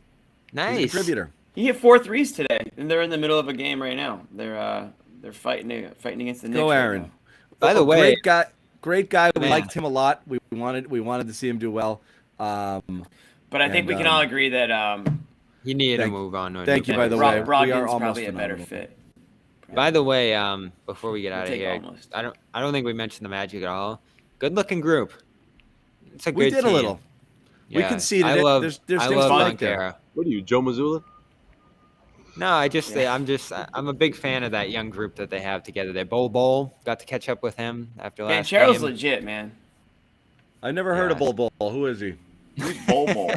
Nice. He's a contributor. He hit 4 threes today, and they're in the middle of a game right now. They're fighting against the Knicks. Go, Aaron. Right By the way, great guy. We Man. liked him a lot. We wanted to see him do well. but I think we can all agree that he needed to move on. Thank you, by the way. Brogdon's probably a better fit. By the way, before we get out of here, almost. I don't think we mentioned the Magic at all. Good looking group. It's a good We did team. a little. We Yeah. conceded I it. love, There's I things love to like there. Banchero. What are you, Joe Mazzulla? No, I'm a big fan of that young group that they have together. They're Bol got to catch up with him after last Banchero's game. legit, man. I never heard of Bol. Who is he? He's Bol.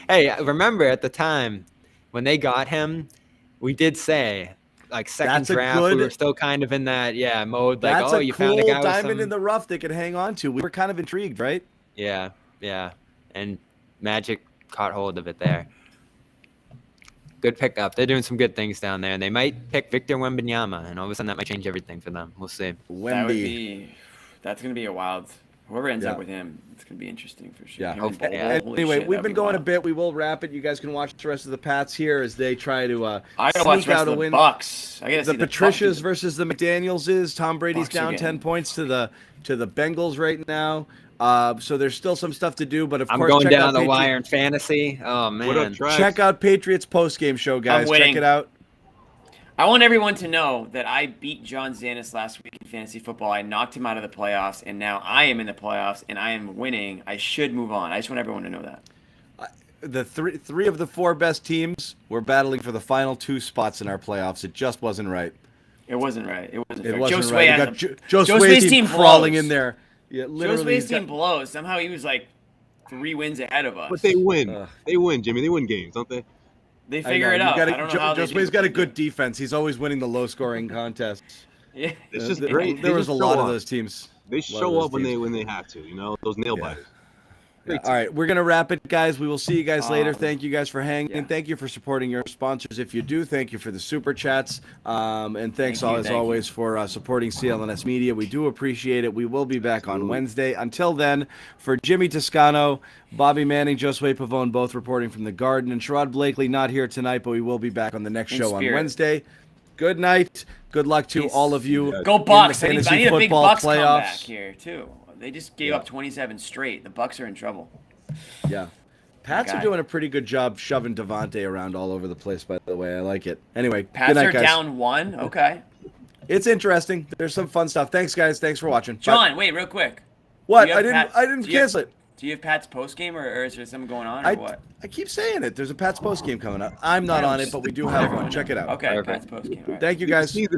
Hey, remember at the time when they got him, we did say like second That's a draft, good- we were still kind of in that mode. Like, That's you a found a cool guy with diamond some... in the rough they could hang on to. We were kind of intrigued, right? Yeah, and Magic caught hold of it there. Good pickup. They're doing some good things down there, and they might pick Victor Wembanyama, and all of a sudden that might change everything for them. We'll see. That's gonna be a wild. Whoever ends up with him, it's gonna be interesting for sure. Yeah. Him and Bol, holy Anyway, shit, we've that'd been be going a wild. bit. We will wrap it. You guys can watch the rest of the Pats here as they try to I gotta watch sneak the rest out a of the win. Bucks. I gotta The see Patricias Bucks. versus the McDanielses. Tom Brady's Bucks down again. 10 points to the Bengals right now. So there's still some stuff to do, but of I'm course, going check down out the wire in fantasy. Oh, man. What up, Trax? Check out Patriots postgame show, guys. winning. Check it out. I want everyone to know that I beat John Zannis last week in fantasy football. I knocked him out of the playoffs, and now I am in the playoffs, and I am winning. I should move on. I just want everyone to know that. The three of the 4 best teams were battling for the final 2 spots in our playoffs. It just wasn't right. It wasn't right. It wasn't. It fair. wasn't Josue right. You has got a- Josue's team crawling blows. in there. Yeah, literally. Josue's team blows. Somehow he was like 3 wins ahead of us. But they win. Ugh. They win, Jimmy. They win games, don't they? They figure it out. I don't know how they Josue's do got a it. good defense. He's always winning the low-scoring contests. Yeah. It's just There- great. There They was just a show lot of up. those teams. They A lot of show those up when teams. they have to. Those nail Yeah. biters. Yeah. Great All right, we're gonna wrap it, guys. We will see you guys later. Um, Thank you guys for hanging. yeah. Thank you for supporting your sponsors. If you do, thank you for the super chats. And thanks Thank you, as thank always for supporting CLNS Media. We do appreciate it. We will be back on Wednesday. Until then, for Jimmy Toscano, Bobby Manning, Josue Pavon, both reporting from the Garden, and Sherrod Blakely not here tonight, but we will be back on the next In show spirit. on Wednesday. Good night. Good luck to Peace. all of you. Go in Bucks! the I need fantasy a big football Bucks comeback playoffs. here too. They just gave Yeah. up 27 straight. The Bucks are in trouble. Yeah. Pats are Okay. doing a pretty good job shoving Devontae around all over the place, by the way. I like it. Anyway, Pats good night, are guys. down 1. Okay. It's interesting. There's some fun stuff. Thanks, guys. Thanks for watching. Bye. John, wait, real quick. What? Do you have I didn't do you have- cancel it. Do you have Pat's post game, or is there something going on, or what? I keep saying it. There's a Pats post game coming up. I'm not on it, but we do have one. Check it out. Okay, Perfect. Pat's post game. All right. Thank you, You can guys. see the